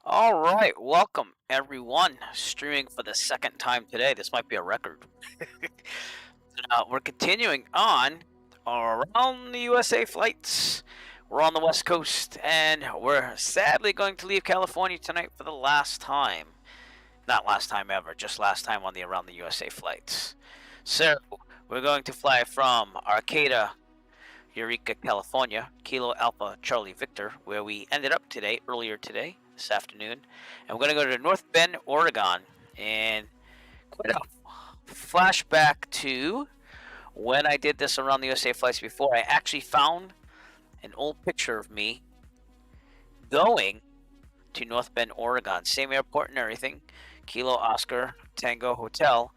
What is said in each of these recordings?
All right, welcome everyone. Streaming for the second time today. This might be a record. We're continuing on around the USA flights. We're on the West Coast, and we're sadly going to leave California tonight for the last time. Not last time ever, just last time on the Around the USA flights. So we're going to fly from Arcata, Eureka, California, Kilo Alpha Charlie Victor, where we ended up today, earlier today, this afternoon. And we're going to go to North Bend, Oregon. And quite a flashback to when I did this Around the USA flights before. I actually found an old picture of me going to North Bend, Oregon. Same airport and everything. Kilo Oscar Tango Hotel.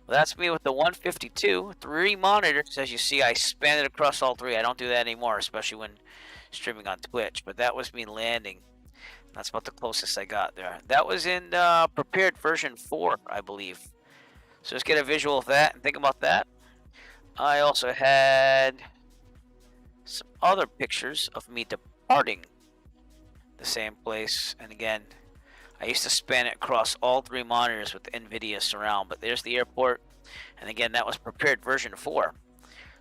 Well, that's me with the 152, 3 monitors. As you see, I span it across all 3. I don't do that anymore, especially when streaming on Twitch. But that was me landing. That's about the closest I got there. That was in prepared version 4, I believe. So let's get a visual of that and think about that. I also had some other pictures of me departing the same place. And again, I used to span it across all 3 monitors with NVIDIA Surround, but there's the airport. And again, that was prepared version 4.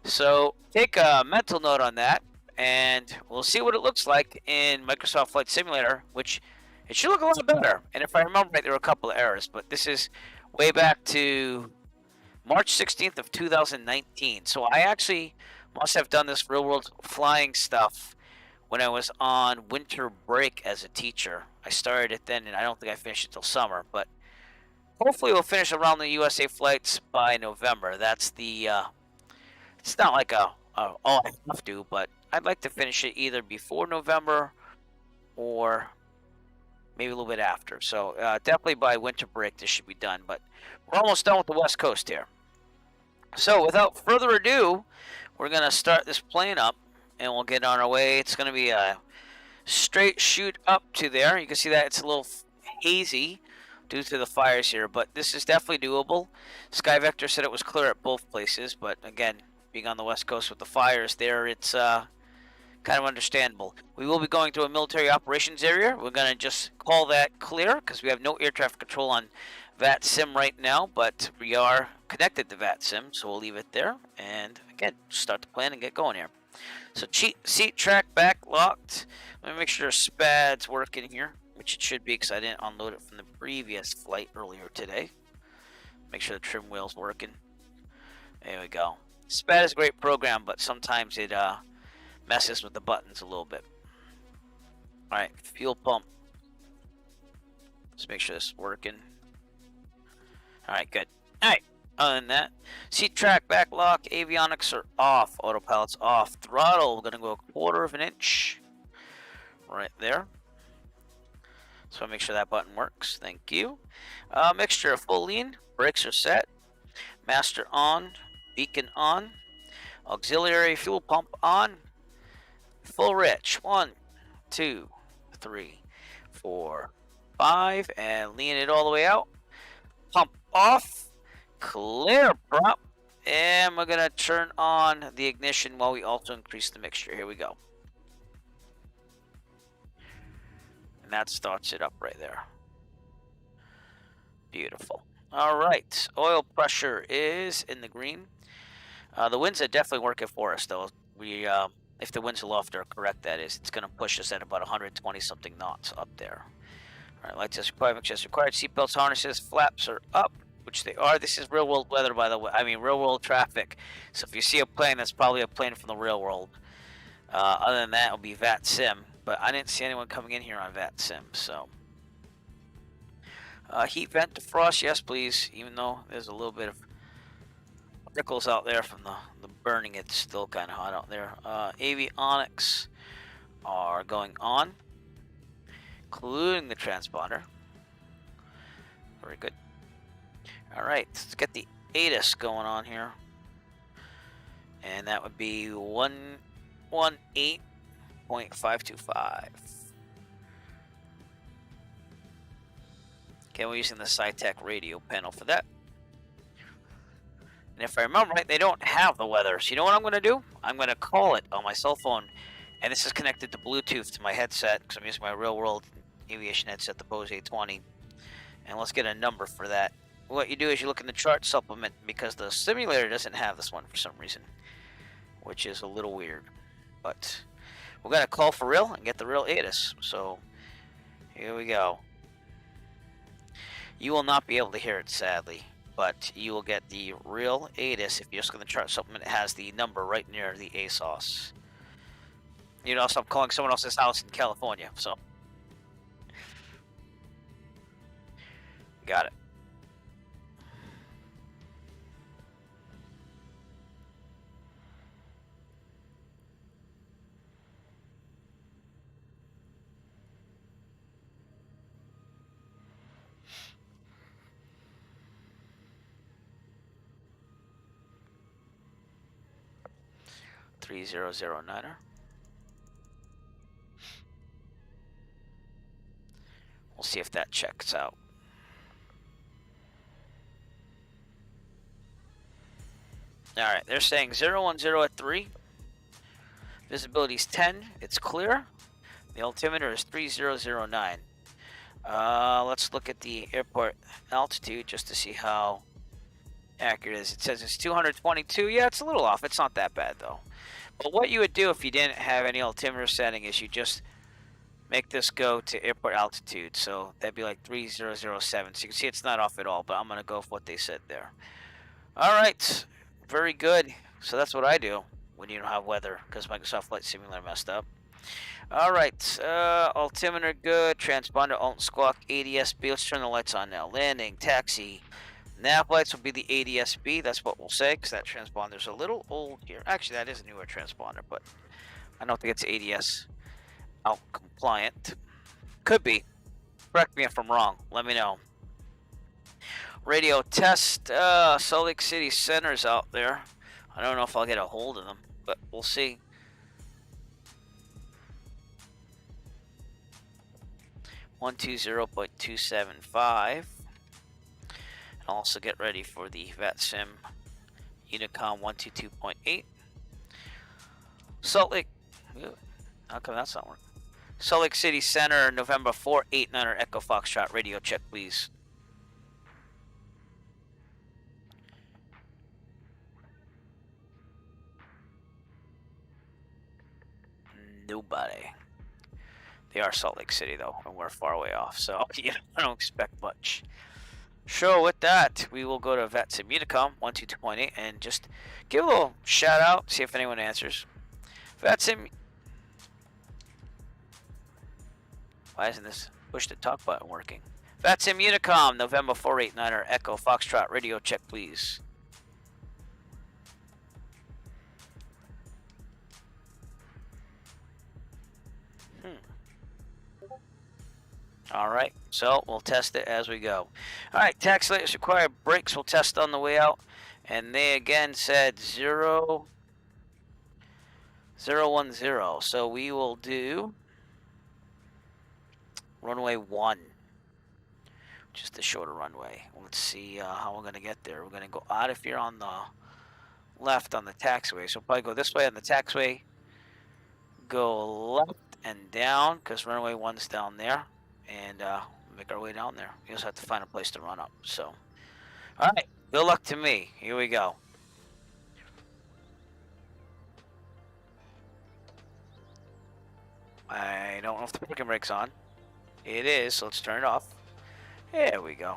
So take a mental note on that, and we'll see what it looks like in Microsoft Flight Simulator, which it should look a lot better. And if I remember right, there were a couple of errors, but this is way back to March 16th of 2019. So I actually must have done this real-world flying stuff when I was on winter break as a teacher. I started it then, and I don't think I finished it till summer, but hopefully we'll finish Around the USA flights by November. That's the, it's not like oh, I have to, but I'd like to finish it either before November or maybe a little bit after. So definitely by winter break this should be done, but we're almost done with the West Coast here. So without further ado, we're going to start this plane up, and we'll get on our way. It's going to be a straight shoot up to there. You can see that it's a little hazy due to the fires here, but this is definitely doable. Sky Vector said it was clear at both places, but again, being on the West Coast with the fires there, it's kind of understandable. We will be going to a military operations area. We're going to just call that clear because we have no air traffic control on VATSIM right now, but we are connected to VATSIM, so we'll leave it there. And again, start the plan and get going here. So seat track back locked. Let me make sure SPAD's working here, which it should be because I didn't unload it from the previous flight earlier today. Make sure the trim wheel's working. There we go. SPAD is a great program, but sometimes it messes with the buttons a little bit. Alright, fuel pump. Let's make sure this is working. Alright, good. Alright, other than that, seat track, back lock, avionics are off, autopilot's off, throttle, we're going to go 1/4 of an inch. Right there. So make sure that button works. Thank you. Mixture of full lean, brakes are set, master on, beacon on, auxiliary fuel pump on, full rich. 1, 2, 3, 4, 5, and lean it all the way out. Pump off, clear prop, and we're gonna turn on the ignition while we also increase the mixture. Here we go. And that starts it up right there. Beautiful. All right, oil pressure is in the green. The winds are definitely working for us, though. We, if the winds aloft are correct, that is, it's going to push us at about 120 something knots up there. All right, lights as required, mixture as required. Seatbelts, harnesses, flaps are up, which they are. This is real world weather, by the way. I mean, real world traffic. So if you see a plane, that's probably a plane from the real world. Other than that, it'll be VATSIM. But I didn't see anyone coming in here on VATSIM, so. Heat vent defrost, yes please, even though there's a little bit of ripples out there from the burning. It's still kind of hot out there. Avionics are going on, including the transponder. Very good. All right, let's get the ATIS going on here. And that would be 118.525. Okay, we're using the Saitek radio panel for that. And if I remember right, they don't have the weather. So you know what I'm going to do? I'm going to call it on my cell phone. And this is connected to Bluetooth to my headset because I'm using my real world aviation headset, the Bose A20. And let's get a number for that. What you do is you look in the chart supplement, because the simulator doesn't have this one for some reason, which is a little weird. But we're going to call for real and get the real ATIS. So here we go. You will not be able to hear it, sadly, but you will get the real ATIS. If you just go to the chart supplement, it has the number right near the ASOS. You know, so I'm calling someone else's house in California, so. Got it. .3009er. We'll see if that checks out. Alright, they're saying 010 at 3. Visibility's 10. It's clear. The altimeter is 3009. Let's look at the airport altitude just to see how accurate it is. It says it's 222. Yeah, it's a little off. It's not that bad, though. But what you would do if you didn't have any altimeter setting is you just make this go to airport altitude. So that'd be like 3007. So you can see it's not off at all, but I'm going to go with what they said there. All right. Very good. So that's what I do when you don't have weather, because Microsoft Flight Simulator messed up. All right. Altimeter good. Transponder, alt, squawk, ADS-B. Let's turn the lights on now. Landing, taxi. Nav lights will be the ADS-B. That's what we'll say, because that transponder's a little old here. Actually, that is a newer transponder, but I don't think it's ADS out compliant. Could be. Correct me if I'm wrong. Let me know. Radio test. Salt Lake City Center's out there. I don't know if I'll get a hold of them, but we'll see. .270.275. Also get ready for the VATSIM Unicom 122.8. Salt Lake. How come that's not working? Salt Lake City Center, November 489er Echo Foxtrot. Radio check, please. Nobody. They are Salt Lake City, though, and we're far away off, so yeah, I don't expect much. So with that, we will go to VATSIM Unicom 122.8 and just give a little shout out, see if anyone answers. VATSIM. Why isn't this push to talk button working? VATSIM Unicom, November 489er Echo Foxtrot. Radio check, please. Alright, so we'll test it as we go. Alright, taxi lights require brakes. We'll test on the way out. And they again said 010. So we will do runway 1. Just the shorter runway. Let's see how we're going to get there. We're going to go out of here on the left on the taxiway. So we'll probably go this way on the taxiway. Go left and down, because runway 1's down there. And make our way down there. We just have to find a place to run up. So, all right. Good luck to me. Here we go. I don't know if the parking brake's on. It is, so let's turn it off. There we go.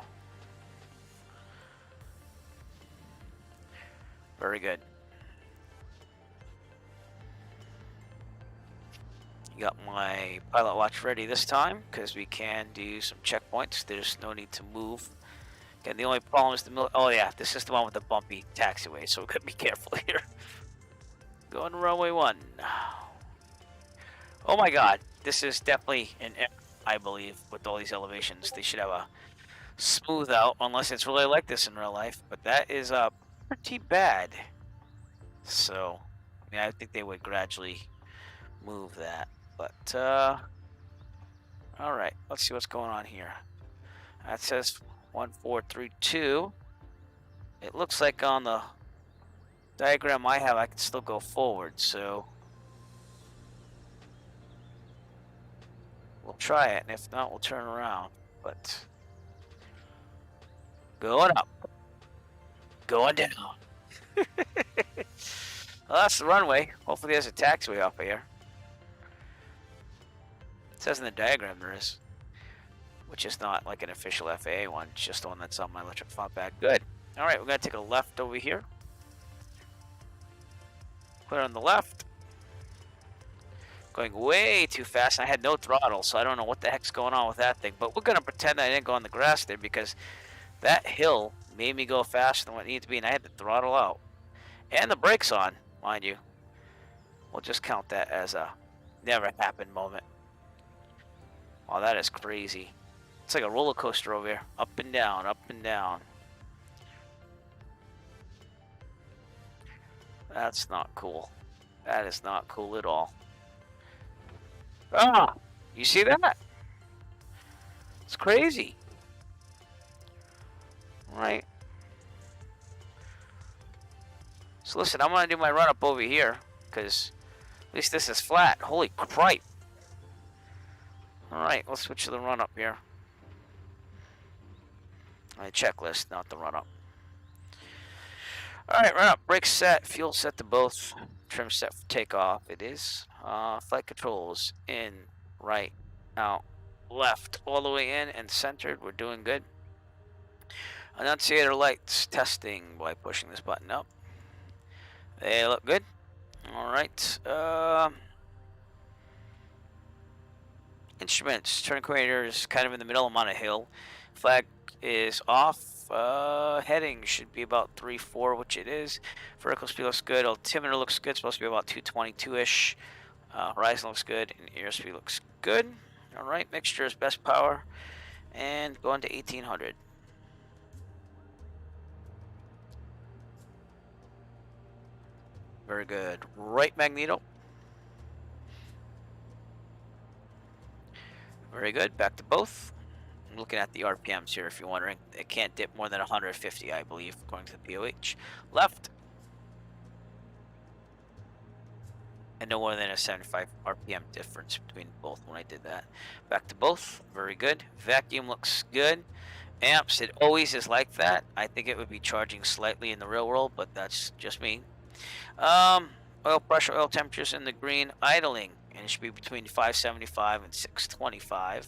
Very good. Got my pilot watch ready this time, because we can do some checkpoints. There's no need to move. Again, the only problem is the middle. Oh yeah, this is the one with the bumpy taxiway, so we gotta be careful here. Going to runway 1. Oh my god, this is definitely an error, I believe, with all these elevations. They should have a smooth out, unless it's really like this in real life. But that is pretty bad. So, I mean, I think they would gradually move that. But, alright, let's see what's going on here. That says 1432. It looks like on the diagram I have, I can still go forward, so. We'll try it, and if not, we'll turn around. But going up, going down. Well, that's the runway. Hopefully there's a taxiway off of here. It says in the diagram there is, which is not like an official FAA one. It's just the one that's on my electric font bag. Good. All right, we're going to take a left over here. Clear on the left. Going way too fast. I had no throttle, so I don't know what the heck's going on with that thing. But we're going to pretend I didn't go on the grass there because that hill made me go faster than what it needed to be, and I had the throttle out. And the brakes on, mind you. We'll just count that as a never happened moment. Wow, that is crazy. It's like a roller coaster over here. Up and down, up and down. That's not cool. That is not cool at all. Ah! You see that? It's crazy. Right. So listen, I'm going to do my run up over here. Because at least this is flat. Holy cripe. Alright, let's switch to the run up here. My checklist, not the run up. Alright, run up. Brakes set. Fuel set to both. Trim set for takeoff. It is. Flight controls in, right, out, left, all the way in and centered. We're doing good. Annunciator lights testing by pushing this button up. They look good. Alright. Instruments. Turn equator is kind of in the middle. I'm on a hill. Flag is off. Heading should be about 3-4, which it is. Vertical speed looks good. Altimeter looks good. Supposed to be about 222-ish. Horizon looks good. And airspeed looks good. Alright. Mixture is best power. And going to 1800. Very good. Right magneto. Very good. Back to both. I'm looking at the RPMs here if you're wondering. It can't dip more than 150, I believe, according to the POH. Left. And no more than a 75 RPM difference between both when I did that. Back to both. Very good. Vacuum looks good. Amps, it always is like that. I think it would be charging slightly in the real world, but that's just me. Oil pressure, oil temperatures in the green. Idling, and it should be between 575 and 625.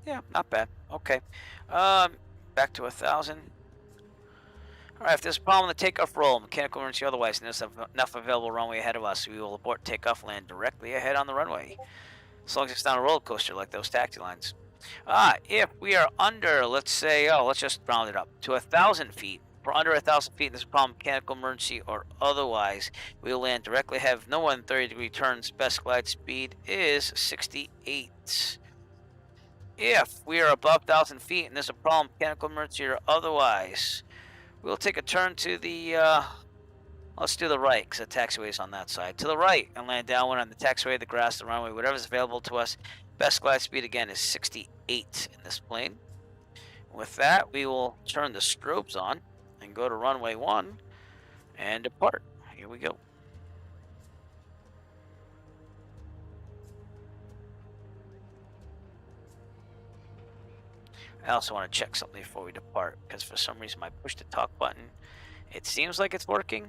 Yeah, not bad. Okay. Back to 1,000. Alright, if there's a problem with the takeoff roll, mechanical emergency otherwise, and there's enough available runway ahead of us, we will abort takeoff, land directly ahead on the runway. As long as it's not a roller coaster like those taxi lines. If we are under, let's say, let's just round it up to 1,000 feet. If we're under 1,000 feet, there's a problem, mechanical emergency or otherwise, we will land directly ahead, no more than 30-degree turns. Best glide speed is 68. If we are above 1,000 feet and there's a problem, mechanical emergency or otherwise, we'll take a turn to the, let's do the right, because the taxiway is on that side. To the right and land downwind on the taxiway, the grass, the runway, whatever's available to us. Best glide speed, again, is 68 in this plane. With that, we will turn the strobes on and go to runway 1 and depart. Here we go. I also want to check something before we depart, because for some reason my push to talk button, it seems like it's working,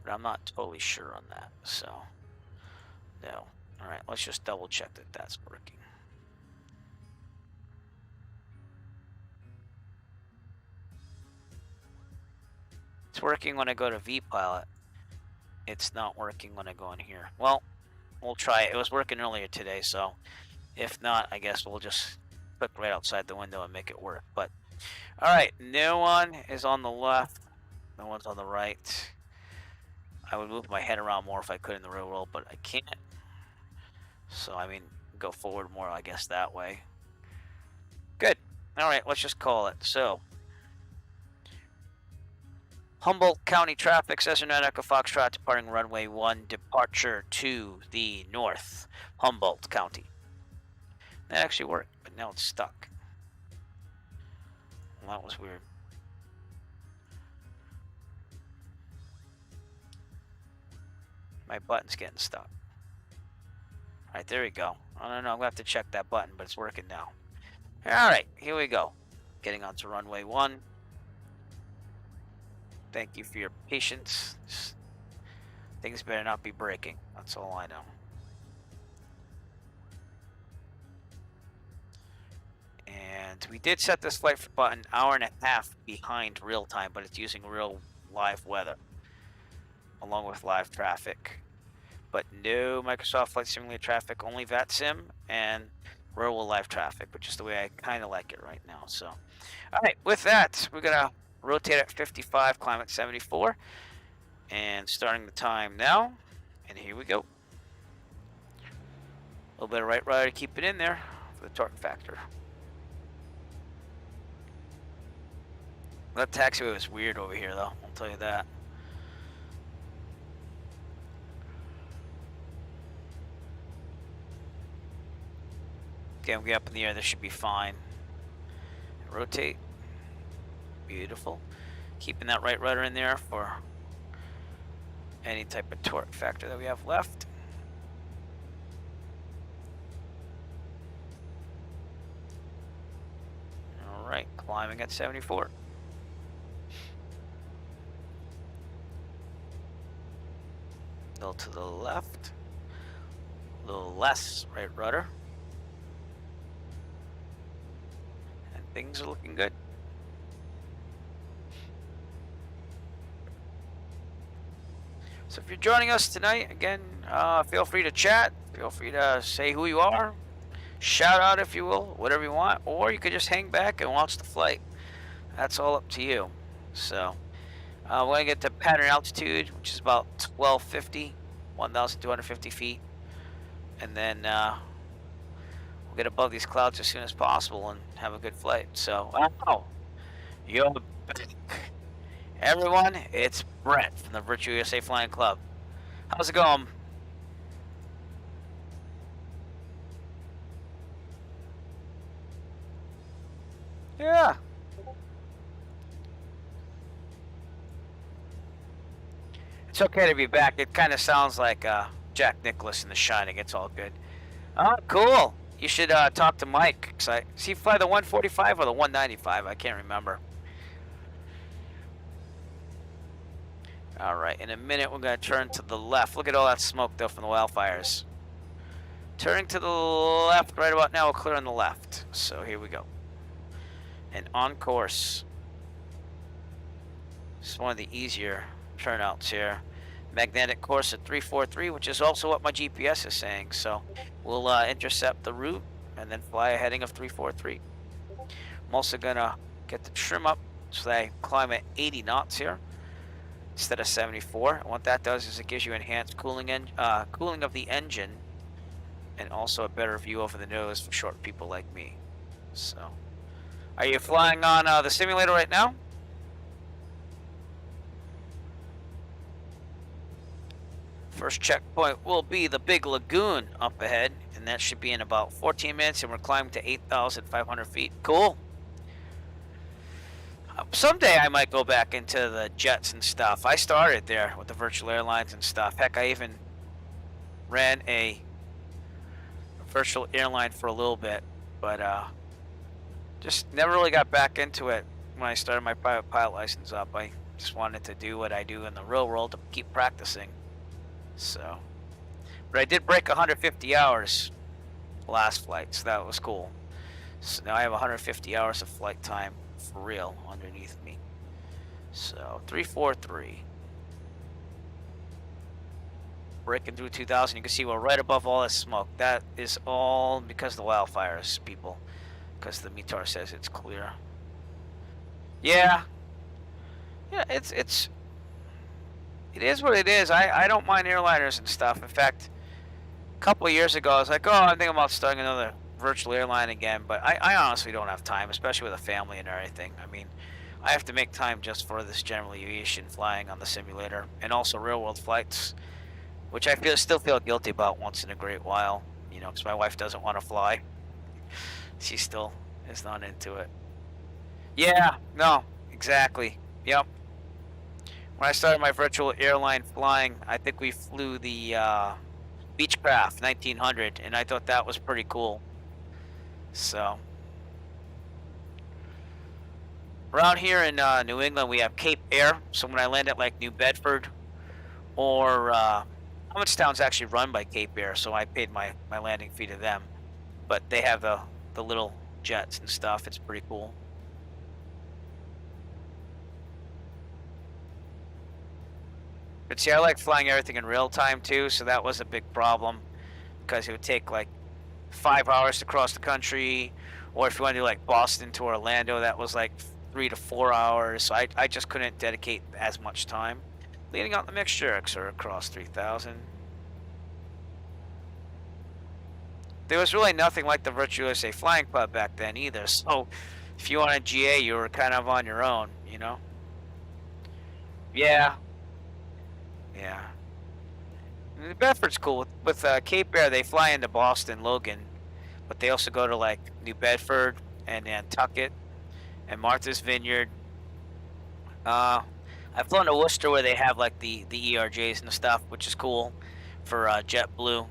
but I'm not totally sure on that, so no. Alright, let's just double check that that's working. It's working when I go to vPilot. It's not working when I go in here. Well, we'll try it. It was working earlier today, so if not, I guess we'll just click right outside the window and make it work. But alright, no one is on the left, no one's on the right. I would move my head around more if I could in the real world, but I can't. So I mean, go forward more, I guess, that way. Good. Alright, let's just call it. So Humboldt County traffic, Cessna Echo Foxtrot departing runway 1, departure to the north, Humboldt County. That actually worked, but now it's stuck. Well, that was weird. My button's getting stuck. All right, there we go. I don't know. I'm gonna have to check that button, but it's working now. All right, here we go. Getting onto runway 1. Thank you for your patience. Things better not be breaking. That's all I know. And we did set this flight button an hour and a half behind real time, but it's using real live weather along with live traffic. But no Microsoft Flight Simulator traffic, only VATSIM and real live traffic, which is the way I kind of like it right now. So, all right, with that, we're gonna rotate at 55, climb at 74, and starting the time now. And here we go. A little bit of right rudder to keep it in there for the torque factor. That taxiway was weird over here, though. I'll tell you that. Okay, I'm getting up in the air. This should be fine. Rotate. Beautiful. Keeping that right rudder in there for any type of torque factor that we have left. All right, climbing at 74. A little to the left. A little less right rudder. Things are looking good. So if you're joining us tonight, again, feel free to chat. Feel free to say who you are. Shout out if you will, whatever you want. Or you could just hang back and watch the flight. That's all up to you. So we're going to get to pattern altitude, which is about 1250, 1,250 feet. And then we'll get above these clouds as soon as possible and have a good flight. So, wow, you're back. Everyone, it's Brett from the Virtual USA Flying Club. How's it going? Yeah. It's okay to be back. It kind of sounds like Jack Nicklaus in The Shining. It's all good. Oh, cool. You should talk to Mike. Does he fly the 145 or the 195? I can't remember. All right, in a minute we're going to turn to the left. Look at all that smoke, though, from the wildfires. Turning to the left right about now. We'll clear on the left. So here we go. And on course. This is one of the easier turnouts here. Magnetic course at 343, which is also what my GPS is saying. So we'll intercept the route and then fly a heading of 343. I'm also going to get the trim up so that I climb at 80 knots here instead of 74. And what that does is it gives you enhanced cooling of the engine and also a better view over the nose for short people like me. So, are you flying on the simulator right now? First checkpoint will be the Big Lagoon up ahead, and that should be in about 14 minutes, and we're climbing to 8,500 feet. Cool. Someday I might go back into the jets and stuff. I started there with the virtual airlines and stuff. Heck, I even ran a virtual airline for a little bit, but just never really got back into it when I started my private pilot license up. I just wanted to do what I do in the real world to keep practicing. So, but I did break 150 hours last flight, so that was cool. So now I have 150 hours of flight time for real underneath me. So 343, breaking through 2,000. You can see we're right above all this smoke. That is all because of the wildfires, people. Because the METAR says it's clear. Yeah, it is what it is. I don't mind airliners and stuff. In fact, a couple of years ago, I was like, oh, I'm thinking about starting another virtual airline again. But I honestly don't have time, especially with a family and everything. I mean, I have to make time just for this general aviation flying on the simulator and also real-world flights, which I still feel guilty about once in a great while, you know, because my wife doesn't want to fly. She still is not into it. Yeah, no, exactly. Yep. When I started my virtual airline flying, I think we flew the Beechcraft 1900, and I thought that was pretty cool. So around here in New England, we have Cape Air. So when I land at like New Bedford or Town's actually run by Cape Air, so I paid my landing fee to them. But they have the little jets and stuff. It's pretty cool. But see, I like flying everything in real time too, so that was a big problem because it would take like 5 hours to cross the country, or if you want to do like Boston to Orlando, that was like 3 to 4 hours. So I just couldn't dedicate as much time. Leading out the mixture, or across 3,000. There was really nothing like the Virtual USA Flying Club back then either. So if you wanted GA, you were kind of on your own, you know? Yeah. Yeah. New Bedford's cool. With Cape Air, they fly into Boston, Logan, but they also go to like New Bedford and Nantucket and Martha's Vineyard. I've flown to Worcester where they have like the ERJs and stuff, which is cool for JetBlue.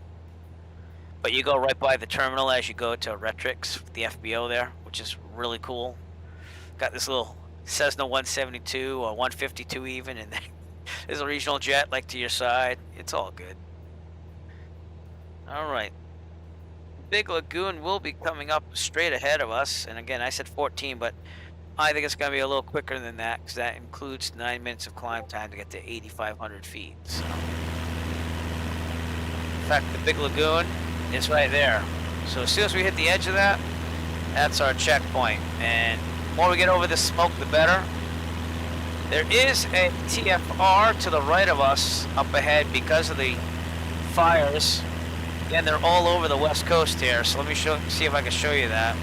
But you go right by the terminal as you go to Retrix, the FBO there, which is really cool. Got this little Cessna 172 or 152 even, and there's a regional jet like to your side. It's all good. All right. Big Lagoon will be coming up straight ahead of us. And again, I said 14, but I think it's going to be a little quicker than that because that includes 9 minutes of climb time to get to 8,500 feet. So. In fact, the Big Lagoon is right there. So as soon as we hit the edge of that, that's our checkpoint. And the more we get over the smoke, the better. There is a TFR to the right of us up ahead because of the fires. Again, they're all over the west coast here, so let me see if I can show you that.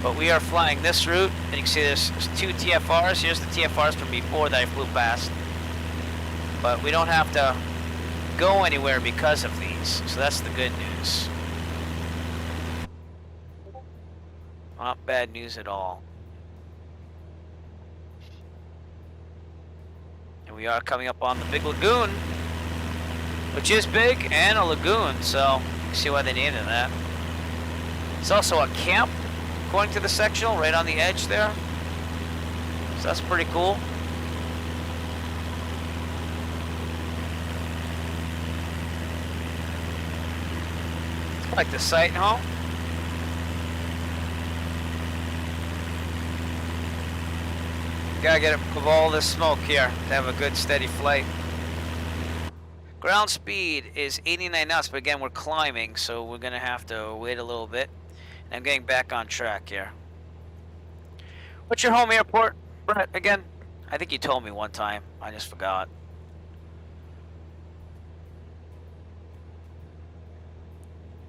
But we are flying this route, and you can see there's 2 TFRs. Here's the TFRs from before that I flew past. But we don't have to go anywhere because of these, so that's the good news. Not bad news at all. And we are coming up on the Big Lagoon, which is big and a lagoon, so you can see why they named it that. It's also a camp, according to the sectional, right on the edge there. So that's pretty cool. I like the sight, huh? Gotta get above all this smoke here to have a good steady flight. Ground speed is 89 knots, but again, we're climbing, so we're gonna have to wait a little bit. And I'm getting back on track here. What's your home airport, Brett, again? I think you told me one time. I just forgot.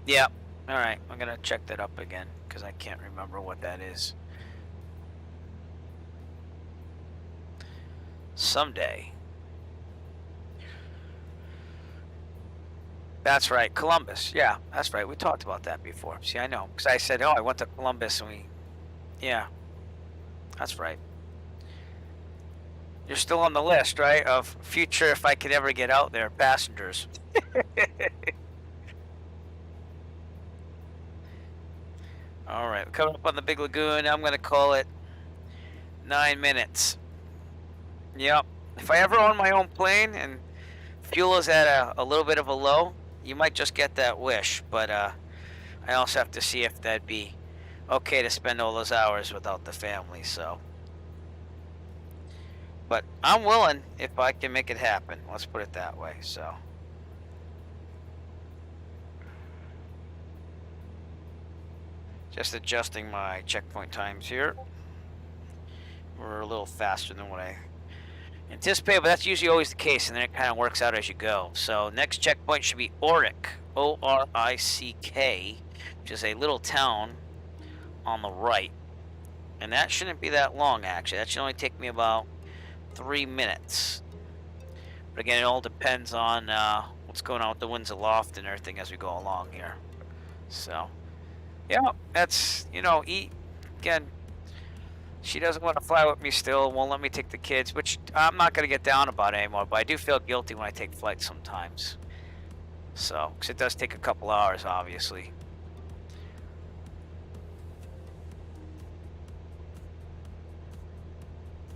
Yeah. Alright, I'm gonna check that up again, because I can't remember what that is. Someday. That's right, Columbus. Yeah, that's right. We talked about that before. See, I know. Because I said, oh, I went to Columbus and we... Yeah. That's right. You're still on the list, right? Of future, if I could ever get out there, passengers. Alright, we're coming up on the Big Lagoon. I'm going to call it 9 minutes. Yep. If I ever own my own plane and fuel is at a little bit of a low, you might just get that wish. But I also have to see if that'd be okay to spend all those hours without the family. So, but I'm willing if I can make it happen. Let's put it that way. So. Just adjusting my checkpoint times here. We're a little faster than what I anticipated, but that's usually always the case, and then it kind of works out as you go. So next checkpoint should be Orick, O-R-I-C-K, which is a little town on the right. And that shouldn't be that long, actually. That should only take me about 3 minutes. But again, it all depends on what's going on with the winds aloft and everything as we go along here. So, yeah, that's, you know, again, She doesn't want to fly with me still, won't let me take the kids, which I'm not going to get down about anymore, but I do feel guilty when I take flights sometimes. So, because it does take a couple hours, obviously.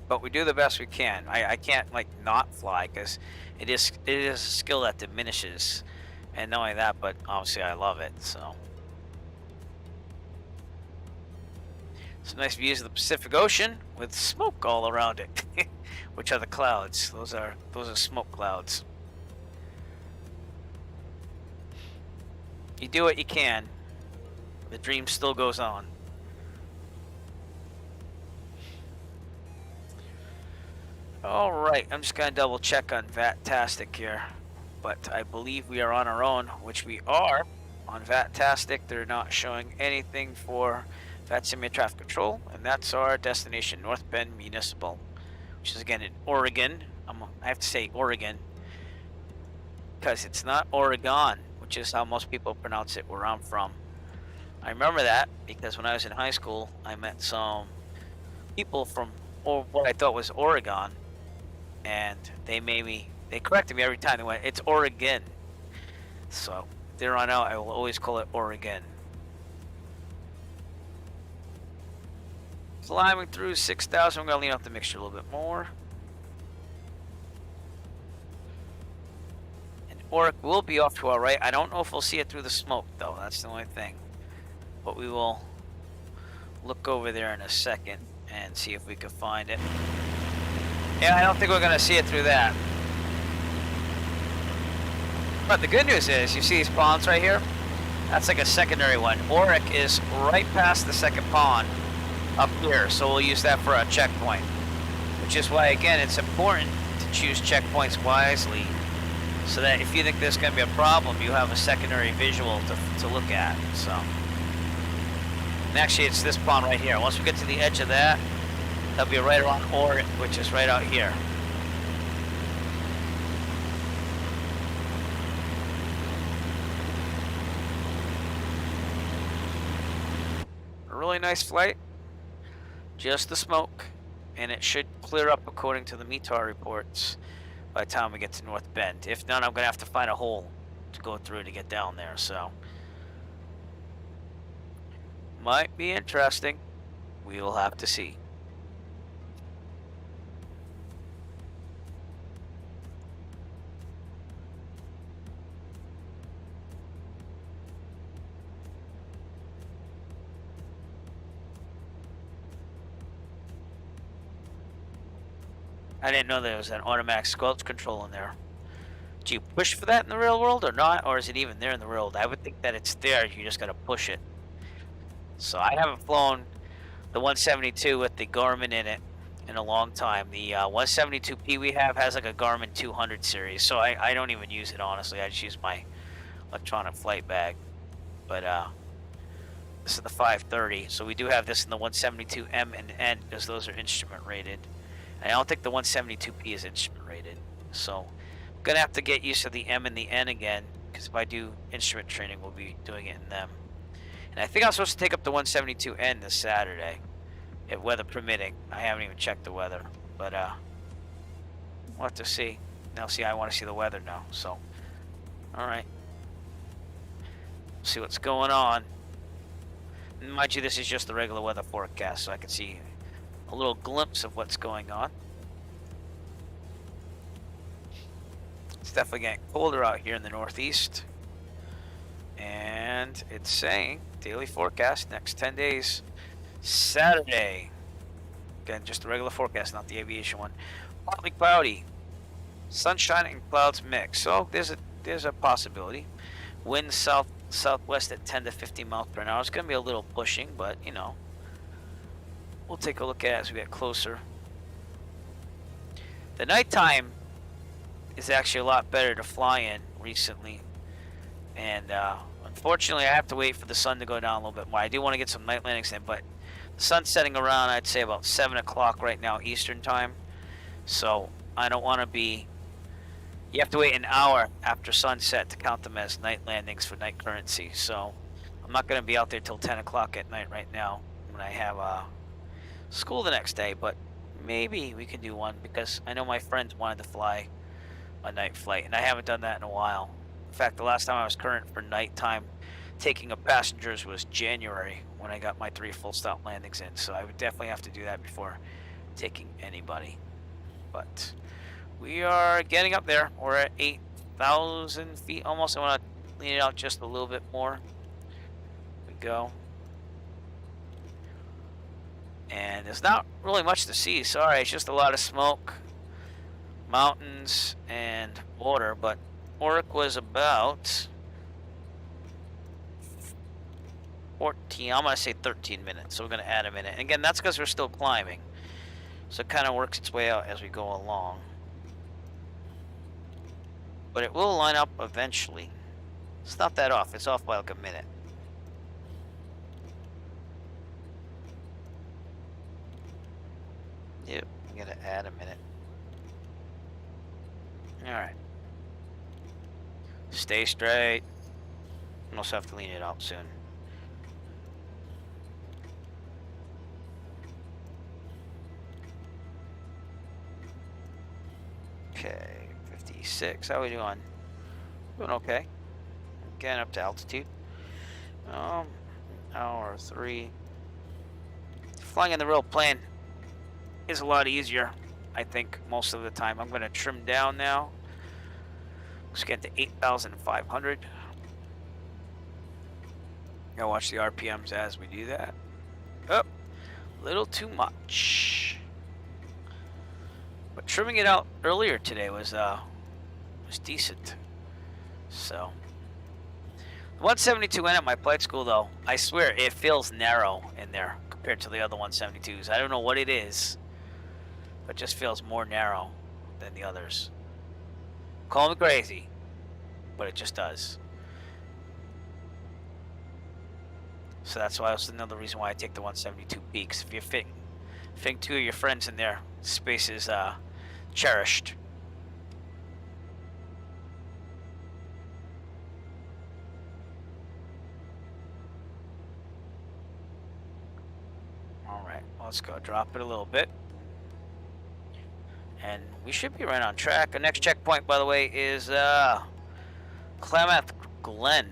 But we do the best we can. I can't, like, not fly, because it is a skill that diminishes. And not only that, but obviously I love it, so. Some nice views of the Pacific Ocean with smoke all around it, which are the clouds. Those are smoke clouds. You do what you can. The dream still goes on. All right, I'm just gonna double check on VAT-tastic here, but I believe we are on our own, which we are on VAT-tastic. They're not showing anything for VAT Simulator Traffic Control, and that's our destination, North Bend Municipal, which is again in Oregon. I have to say Oregon because it's not Oregon, which is how most people pronounce it where I'm from. I remember that because when I was in high school, I met some people from what I thought was Oregon, and they corrected me every time. They went, "It's Oregon." So there on out, I will always call it Oregon. Climbing through 6,000, we're going to lean off the mixture a little bit more. And Oric will be off to our right. I don't know if we'll see it through the smoke, though. That's the only thing. But we will look over there in a second and see if we can find it. Yeah, I don't think we're going to see it through that. But the good news is, you see these ponds right here? That's like a secondary one. Oric is right past the second pond up here, so we'll use that for a checkpoint, which is why, again, it's important to choose checkpoints wisely so that if you think there's going to be a problem, you have a secondary visual to look at. So, and actually, it's this pond right here. Once we get to the edge of that, that'll be right around Oric, which is right out here. A really nice flight. Just the smoke, and it should clear up according to the METAR reports by the time we get to North Bend. If not, I'm going to have to find a hole to go through to get down there, so. Might be interesting. We will have to see. I didn't know there was an automatic squelch control in there. Do you push for that in the real world or not? Or is it even there in the real world? I would think that it's there. You just got to push it. So I haven't flown the 172 with the Garmin in it in a long time. The 172P we have has like a Garmin 200 series. So I don't even use it, honestly. I just use my electronic flight bag. But this is the 530. So we do have this in the 172M and N because those are instrument rated. I don't think the 172P is instrument rated, so I'm gonna have to get used to the M and the N again, because if I do instrument training, we'll be doing it in them. And I think I'm supposed to take up the 172N this Saturday, if weather permitting. I haven't even checked the weather, but we'll have to see. Now, see, I want to see the weather now, so all right. See what's going on. And mind you, this is just the regular weather forecast, so I can see a little glimpse of what's going on. It's definitely getting colder out here in the Northeast. And it's saying, daily forecast, next 10 days, Saturday. Again, just the regular forecast, not the aviation one. Partly cloudy. Sunshine and clouds mix. So there's a possibility. Wind southwest at 10 to 15 miles per hour. It's going to be a little pushing, but you know. We'll take a look at it as we get closer. The nighttime is actually a lot better to fly in recently. And unfortunately, I have to wait for the sun to go down a little bit more. I do want to get some night landings in, but the sun's setting around, I'd say, about 7 o'clock right now, Eastern time. So I don't want to be... You have to wait an hour after sunset to count them as night landings for night currency. So I'm not going to be out there till 10 o'clock at night right now when I have... school the next day, but maybe we can do one because I know my friends wanted to fly a night flight, and I haven't done that in a while. In fact, the last time I was current for nighttime taking of passengers was January when I got my 3 full stop landings in, so I would definitely have to do that before taking anybody. But we are getting up there. We're at 8,000 feet almost. I want to lean it out just a little bit more. We go. And there's not really much to see. Sorry, it's just a lot of smoke, mountains, and water. But Oric was about 14, I'm going to say 13 minutes. So we're going to add a minute. And again, that's because we're still climbing. So it kind of works its way out as we go along. But it will line up eventually. It's not that off. It's off by like a minute. Yep, I'm going to add a minute. Alright. Stay straight. I'll also have to lean it out soon. Okay, 56. How are we doing? Doing okay. Getting up to altitude. Hour 3. Flying in the real plane is a lot easier, I think, most of the time. I'm going to trim down now. Let's get to 8,500. Gotta watch the RPMs as we do that. Oh, a little too much. But trimming it out earlier today was decent. So 172N at my flight school, though, I swear it feels narrow in there compared to the other 172s. I don't know what it is, but it just feels more narrow than the others. Call me crazy, but it just does. So that's why that's another reason why I take the 172 peaks. If you're fitting 2 of your friends in there, space is cherished. Alright, let's go drop it a little bit. And we should be right on track. The next checkpoint, by the way, is Klamath Glen,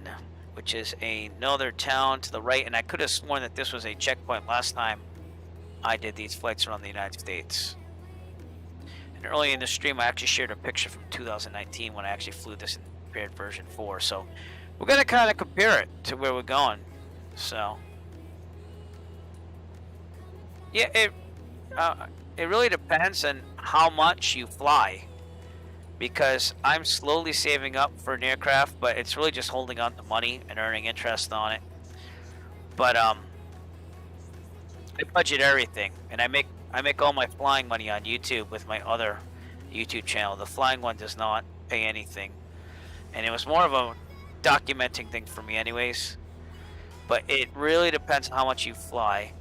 which is another town to the right. And I could have sworn that this was a checkpoint last time I did these flights around the United States. And early in the stream, I actually shared a picture from 2019 when I actually flew this in prepared version 4. So we're going to kind of compare it to where we're going. So yeah, it really depends on how much you fly, because I'm slowly saving up for an aircraft, but it's really just holding on to money and earning interest on it. But I budget everything, and I make all my flying money on YouTube with my other YouTube channel. The flying one does not pay anything, and it was more of a documenting thing for me anyways. But it really depends on how much you fly.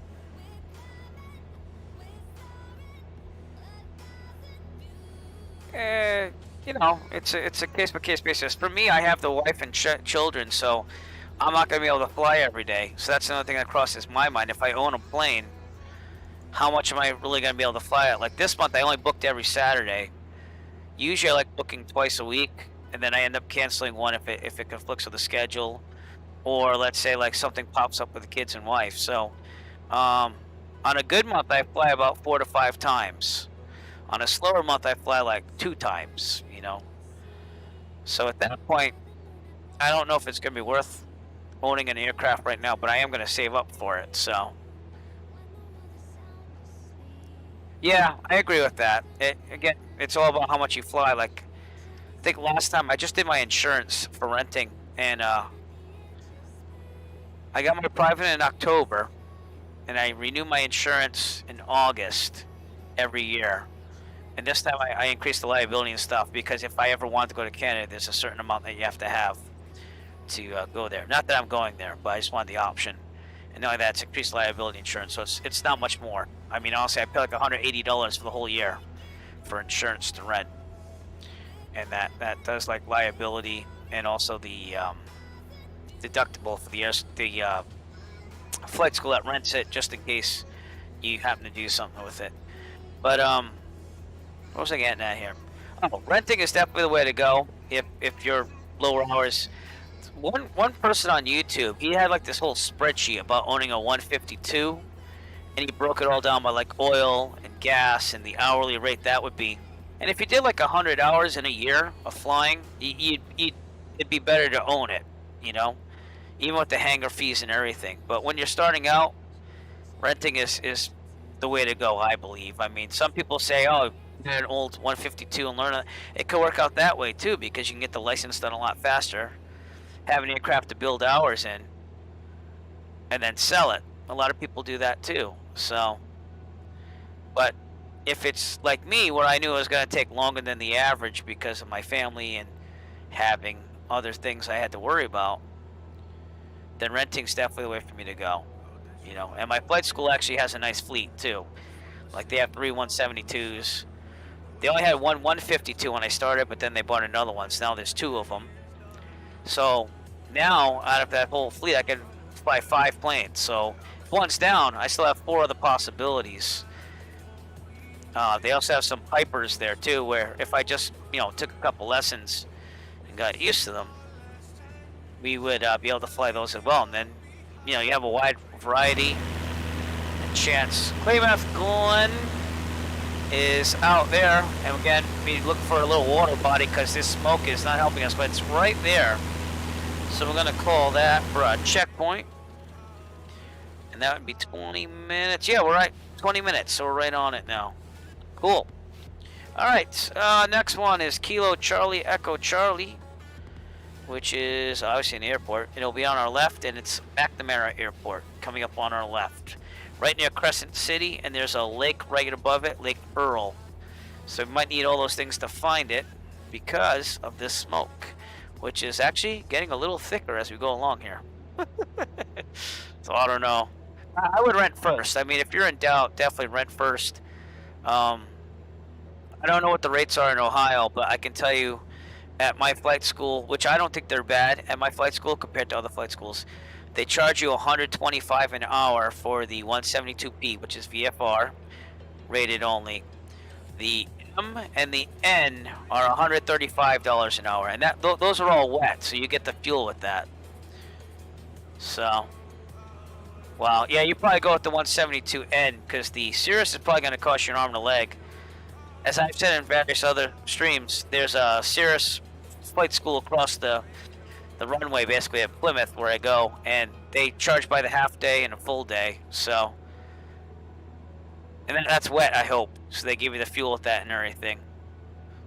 You know, it's a case-by-case basis. For me, I have the wife and children, so I'm not going to be able to fly every day. So that's another thing that crosses my mind. If I own a plane, how much am I really going to be able to fly it? Like this month, I only booked every Saturday. Usually, I like booking twice a week, and then I end up canceling one if it conflicts with the schedule, or let's say like something pops up with the kids and wife. So, on a good month, I fly about 4 to 5 times. On a slower month, I fly like 2 times, you know. So at that point, I don't know if it's going to be worth owning an aircraft right now, but I am going to save up for it, so. Yeah, I agree with that. Again, it's all about how much you fly. Like, I think last time I just did my insurance for renting, and I got my private in October, and I renew my insurance in August every year. And this time I increased the liability and stuff, because if I ever want to go to Canada, there's a certain amount that you have to go there. Not that I'm going there, but I just wanted the option. And not only that, it's increased liability insurance, so it's not much more. I mean, honestly, I pay like $180 for the whole year for insurance to rent. And that does like liability and also the deductible for the flight school that rents it, just in case you happen to do something with it. But what was I getting at here? Oh, renting is definitely the way to go if you're lower hours. One person on YouTube, he had like this whole spreadsheet about owning a 152, and he broke it all down by like oil and gas and the hourly rate that would be. And if you did like 100 hours in a year of flying, it'd be better to own it, you know, even with the hangar fees and everything. But when you're starting out, renting is the way to go, I believe. I mean, some people say, oh, get an old 152 and learn it. It could work out that way too, because you can get the license done a lot faster, have an aircraft to build hours in, and then sell it. A lot of people do that too. So, but if it's like me, where I knew it was going to take longer than the average because of my family and having other things I had to worry about, then renting's definitely the way for me to go. You know, and my flight school actually has a nice fleet too. Like they have 3 172s. They only had one 152 when I started, but then they bought another one. So now there's 2 of them. So now out of that whole fleet, I can fly 5 planes. So if one's down, I still have 4 other possibilities. They also have some Pipers there too, where if I just, you know, took a couple lessons and got used to them, we would be able to fly those as well. And then, you know, you have a wide variety and chance. Klamath Glen is out there, and again, we look for a little water body because this smoke is not helping us, but it's right there. So we're gonna call that for a checkpoint, and that would be 20 minutes. Yeah, we're right, 20 minutes, so we're right on it now. Cool. All right, next one is Kilo Charlie Echo Charlie, which is obviously an airport. It'll be on our left, and it's McNamara Airport coming up on our left, right near Crescent City, and there's a lake right above it, Lake Earl. So we might need all those things to find it because of this smoke, which is actually getting a little thicker as we go along here. So I don't know. I would rent first. I mean, if you're in doubt, definitely rent first. I don't know what the rates are in Ohio, but I can tell you at my flight school, which I don't think they're bad at my flight school compared to other flight schools, they charge you $125 an hour for the 172P, which is VFR, rated only. The M and the N are $135 an hour, and those are all wet, so you get the fuel with that. So, well, yeah, you probably go with the 172N, because the Cirrus is probably going to cost you an arm and a leg. As I've said in various other streams, there's a Cirrus flight school across the runway, basically at Plymouth, where I go, and they charge by the half day and a full day. So, and then that's wet, I hope. So they give you the fuel with that and everything.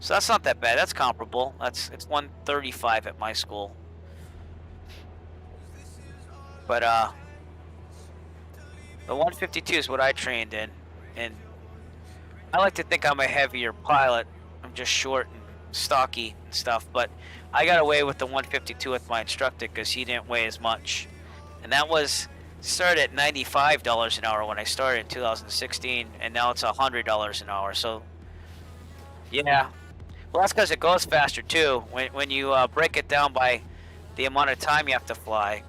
So that's not that bad. That's comparable. It's $135 at my school. But the 152 is what I trained in, and I like to think I'm a heavier pilot. I'm just short and stocky and stuff, but I got away with the 152 with my instructor because he didn't weigh as much. And that was started at $95 an hour when I started in 2016, and now it's $100 an hour. So, yeah. Well, that's because it goes faster too. When you break it down by the amount of time you have to fly.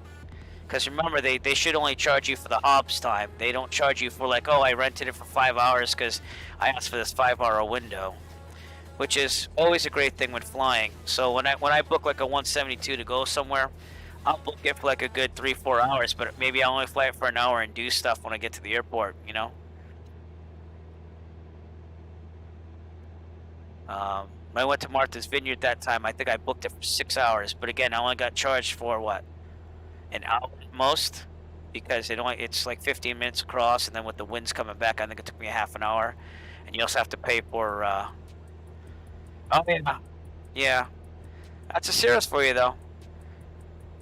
Because remember, they should only charge you for the Hobbs time. They don't charge you for like, oh, I rented it for 5 hours because I asked for this 5-hour window, which is always a great thing when flying. So when I book like a 172 to go somewhere, I'll book it for like a good 3-4 hours, but maybe I'll only fly it for an hour and do stuff when I get to the airport, you know? When I went to Martha's Vineyard that time, I think I booked it for 6 hours, but again, I only got charged for what? An hour at most, because it's like 15 minutes across, and then with the winds coming back, I think it took me a half an hour. And you also have to pay for oh yeah, that's a Cirrus for you though,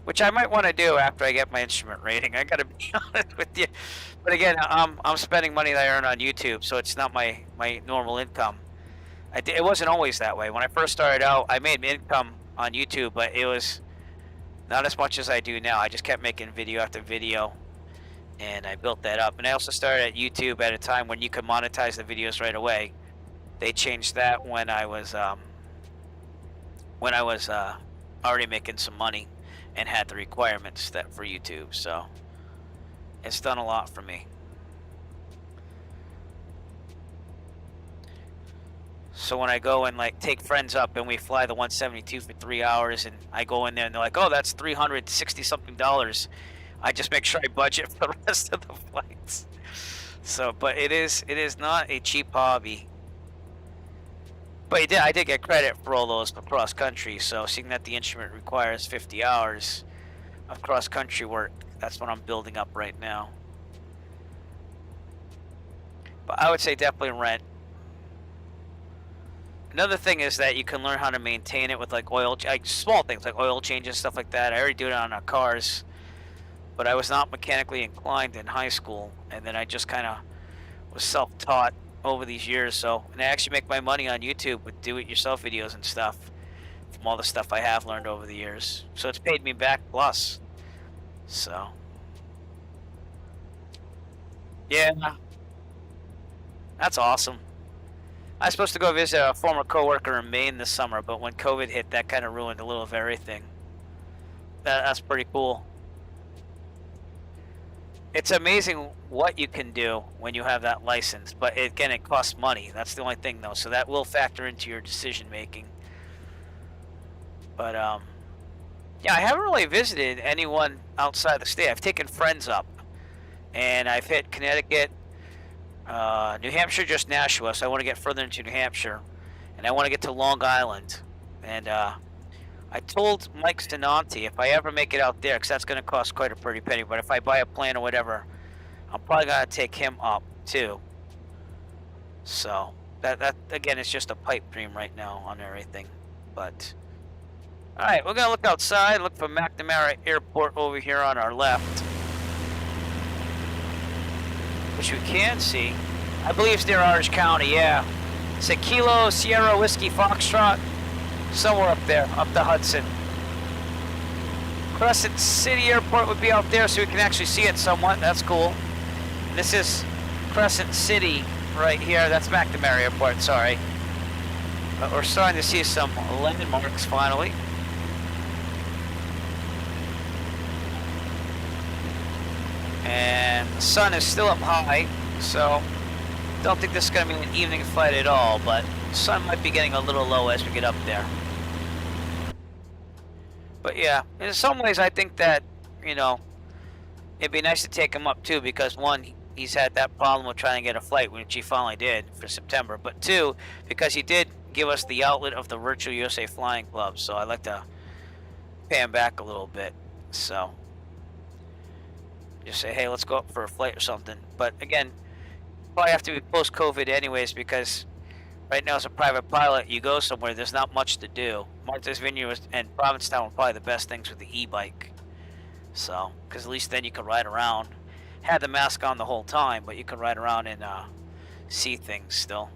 which I might want to do after I get my instrument rating. I gotta be honest with you, but again, I'm spending money that I earn on YouTube, so it's not my normal income. It wasn't always that way. When I first started out, I made income on YouTube, but it was not as much as I do now. I just kept making video after video, and I built that up. And I also started at YouTube at a time when you could monetize the videos right away. They changed that when I was already making some money and had the requirements that for YouTube. So it's done a lot for me. So when I go and like take friends up and we fly the 172 for 3 hours, and I go in there and they're like, "Oh, that's $360 something." I just make sure I budget for the rest of the flights. So, but it is not a cheap hobby. But I did get credit for all those cross country. So seeing that the instrument requires 50 hours of cross country work, that's what I'm building up right now. But I would say definitely rent. Another thing is that you can learn how to maintain it with like small things like oil changes, stuff like that. I already do it on our cars, but I was not mechanically inclined in high school, and then I just kind of was self-taught over these years. So, and I actually make my money on YouTube with do-it-yourself videos and stuff from all the stuff I have learned over the years. So it's paid me back plus. So, yeah, that's awesome. I was supposed to go visit a former coworker in Maine this summer, but when COVID hit, that kind of ruined a little of everything. That's pretty cool. It's amazing what you can do when you have that license, but again, it costs money. That's the only thing, though, so that will factor into your decision making. But yeah, I haven't really visited anyone outside the state. I've taken friends up, and I've hit Connecticut, New Hampshire, just Nashua. So I want to get further into New Hampshire, and I want to get to Long Island. And I told Mike Sinanti if I ever make it out there, because that's going to cost quite a pretty penny, but if I buy a plane or whatever, I'm probably going to take him up too. So that again, it's just a pipe dream right now on everything. But all right, we're going to look outside, look for McNamara Airport over here on our left, which we can see. I believe it's near Orange County, yeah. It's a Kilo Sierra Whiskey Foxtrot, somewhere up there, up the Hudson. Crescent City Airport would be out there, so we can actually see it somewhat. That's cool. And this is Crescent City right here. That's McNamara Airport, sorry. But we're starting to see some landmarks finally. And the sun is still up high, so don't think this is going to be an evening flight at all, but the sun might be getting a little low as we get up there. But yeah, in some ways I think that, you know, it'd be nice to take him up too, because one, he's had that problem with trying to get a flight, which he finally did for September, but two, because he did give us the outlet of the Virtual USA Flying Club, so I'd like to pay him back a little bit. So just say, hey, let's go up for a flight or something. But again, probably have to be post-COVID anyways, because right now as a private pilot, you go somewhere, there's not much to do. Martha's Vineyard and Provincetown are probably the best things with the e-bike. So, because at least then you can ride around. Had the mask on the whole time, but you can ride around and see things still.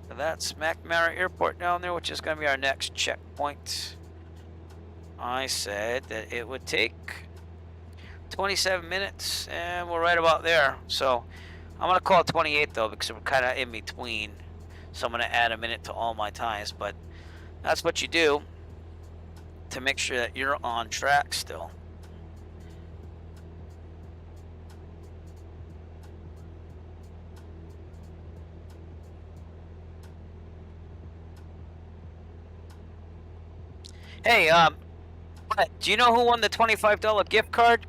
So that's McNamara Airport down there, which is going to be our next checkpoint. I said that it would take 27 minutes, and we're right about there. So I'm going to call it 28 though, because we're kind of in between. So I'm going to add a minute to all my times, but that's what you do to make sure that you're on track still. Hey, do you know who won the $25 gift card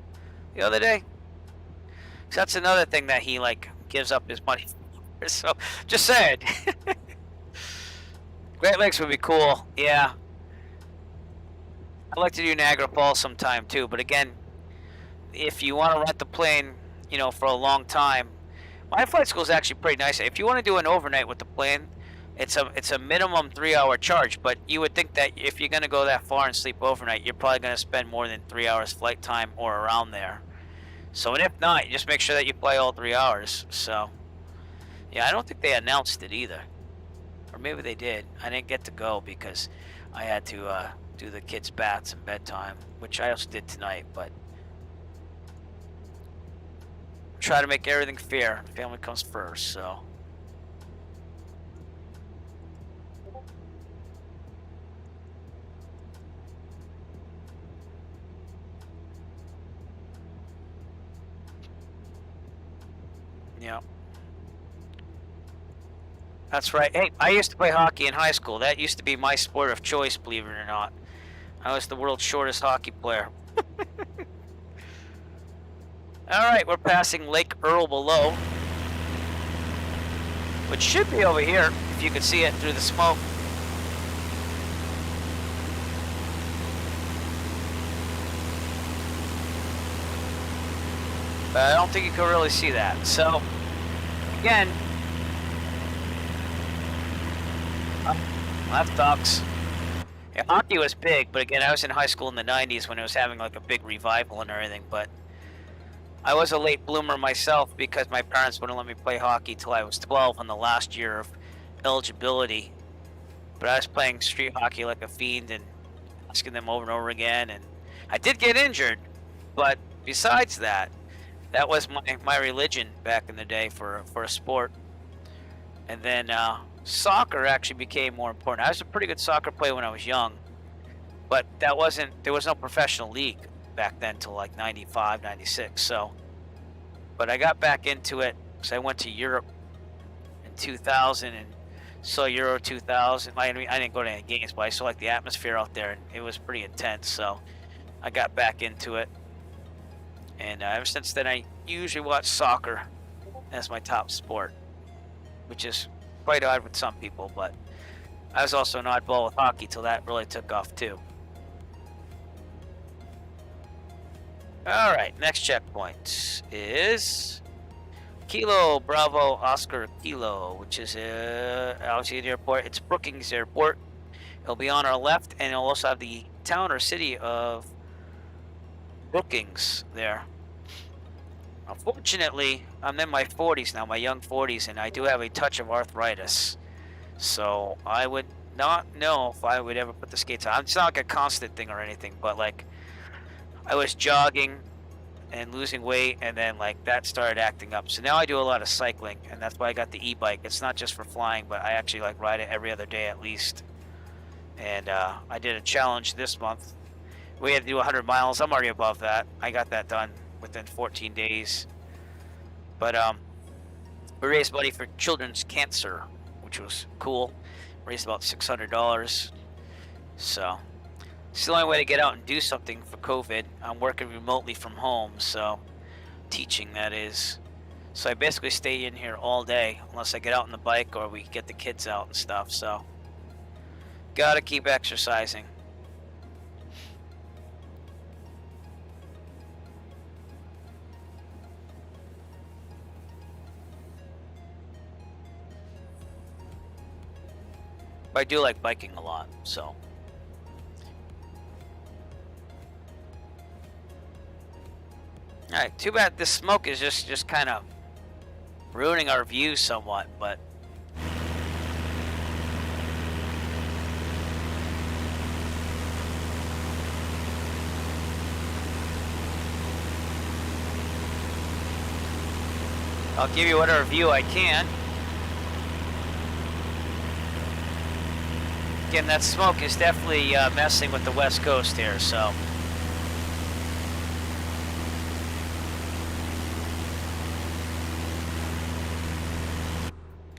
the other day? So that's another thing that he like gives up his money for. So just saying. Great Lakes would be cool. Yeah. I'd like to do Niagara Falls sometime too, but again, if you want to rent the plane, you know, for a long time, my flight school is actually pretty nice. If you want to do an overnight with the plane, it's a minimum 3-hour charge, but you would think that if you're going to go that far and sleep overnight, you're probably going to spend more than 3 hours flight time or around there. So, and if not, you just make sure that you fly all 3 hours. So, yeah, I don't think they announced it either. Or maybe they did. I didn't get to go because I had to do the kids' baths and bedtime, which I also did tonight, but try to make everything fair. Family comes first, so. Yeah. That's right. Hey, I used to play hockey in high school. That used to be my sport of choice, believe it or not. I was the world's shortest hockey player. All right, we're passing Lake Earl below, which should be over here, if you can see it through the smoke. But I don't think you can really see that. So, again, that's Ducks. Yeah, hockey was big, but again, I was in high school in the 90s when it was having like a big revival and everything, but I was a late bloomer myself because my parents wouldn't let me play hockey till I was 12 on the last year of eligibility. But I was playing street hockey like a fiend and asking them over and over again, and I did get injured, but besides that, that was my religion back in the day for a sport. And then soccer actually became more important. I was a pretty good soccer player when I was young, but there was no professional league back then till like 95, 96. So, but I got back into it because I went to Europe in 2000 and saw Euro 2000. I didn't go to any games, but I saw like the atmosphere out there, and it was pretty intense. So I got back into it, and ever since then I usually watch soccer as my top sport, which is quite odd with some people, but I was also an oddball with hockey till that really took off too. All right, next checkpoint is Kilo Bravo Oscar Kilo, which is obviously the airport. It's Brookings Airport. It'll be on our left, and it'll also have the town or city of Brookings there. Unfortunately, I'm in my 40s now, my young 40s, and I do have a touch of arthritis. So I would not know if I would ever put the skates on. It's not like a constant thing or anything, but like I was jogging and losing weight, and then like that started acting up. So now I do a lot of cycling, and that's why I got the e-bike. It's not just for flying, but I actually like ride it every other day at least. And I did a challenge this month. We had to do 100 miles. I'm already above that. I got that done within 14 days. But we raised money for children's cancer, which was cool. Raised about $600. So it's the only way to get out and do something for COVID. I'm working remotely from home, so teaching, that is. So I basically stay in here all day unless I get out on the bike or we get the kids out and stuff. So gotta keep exercising. But I do like biking a lot, so. Alright, too bad this smoke is just kind of ruining our view somewhat, but I'll give you whatever view I can. Again, that smoke is definitely messing with the West Coast here, so.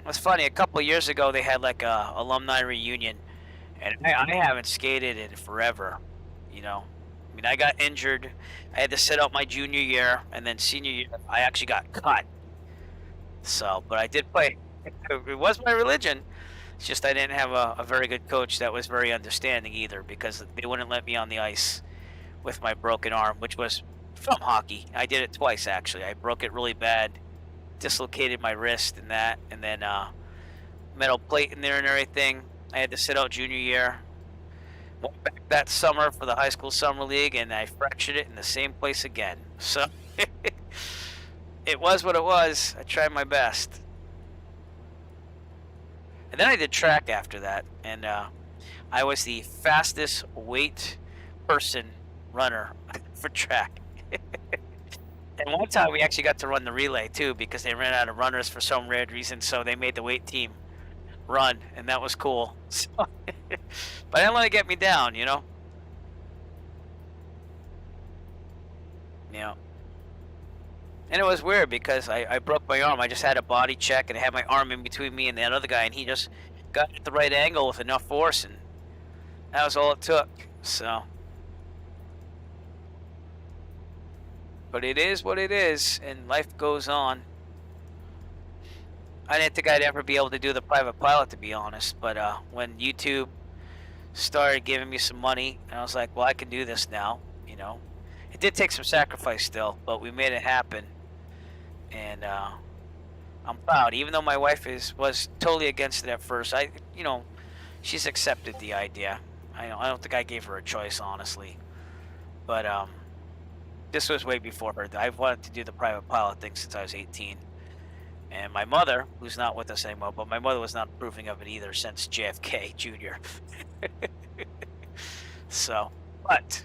It's funny, a couple of years ago they had like a alumni reunion, and I haven't skated in forever, you know. I mean, I got injured. I had to sit out my junior year, and then senior year I actually got cut. So, but I did play. It was my religion. It's just I didn't have a very good coach that was very understanding either, because they wouldn't let me on the ice with my broken arm, which was from hockey. I did it twice, actually. I broke it really bad, dislocated my wrist and that, and then metal plate in there and everything. I had to sit out junior year. Went back that summer for the high school summer league, and I fractured it in the same place again. So it was what it was. I tried my best. And then I did track after that, and I was the fastest weight person runner for track. And one time we actually got to run the relay too, because they ran out of runners for some weird reason, so they made the weight team run, and that was cool. So, but I didn't let it get me down, you know? Yeah. And it was weird because I broke my arm. I just had a body check and I had my arm in between me and that other guy, and he just got at the right angle with enough force, and that was all it took. So, but it is what it is, and life goes on. I didn't think I'd ever be able to do the private pilot, to be honest, but when YouTube started giving me some money, and I was like, well, I can do this now, you know. It did take some sacrifice still, but we made it happen, and I'm proud. Even though my wife was totally against it at first, she's accepted the idea. I don't think I gave her a choice, honestly, but this was way before her. I've wanted to do the private pilot thing since I was 18. And my mother, who's not with us anymore, but my mother was not approving of it either since JFK Jr. So, but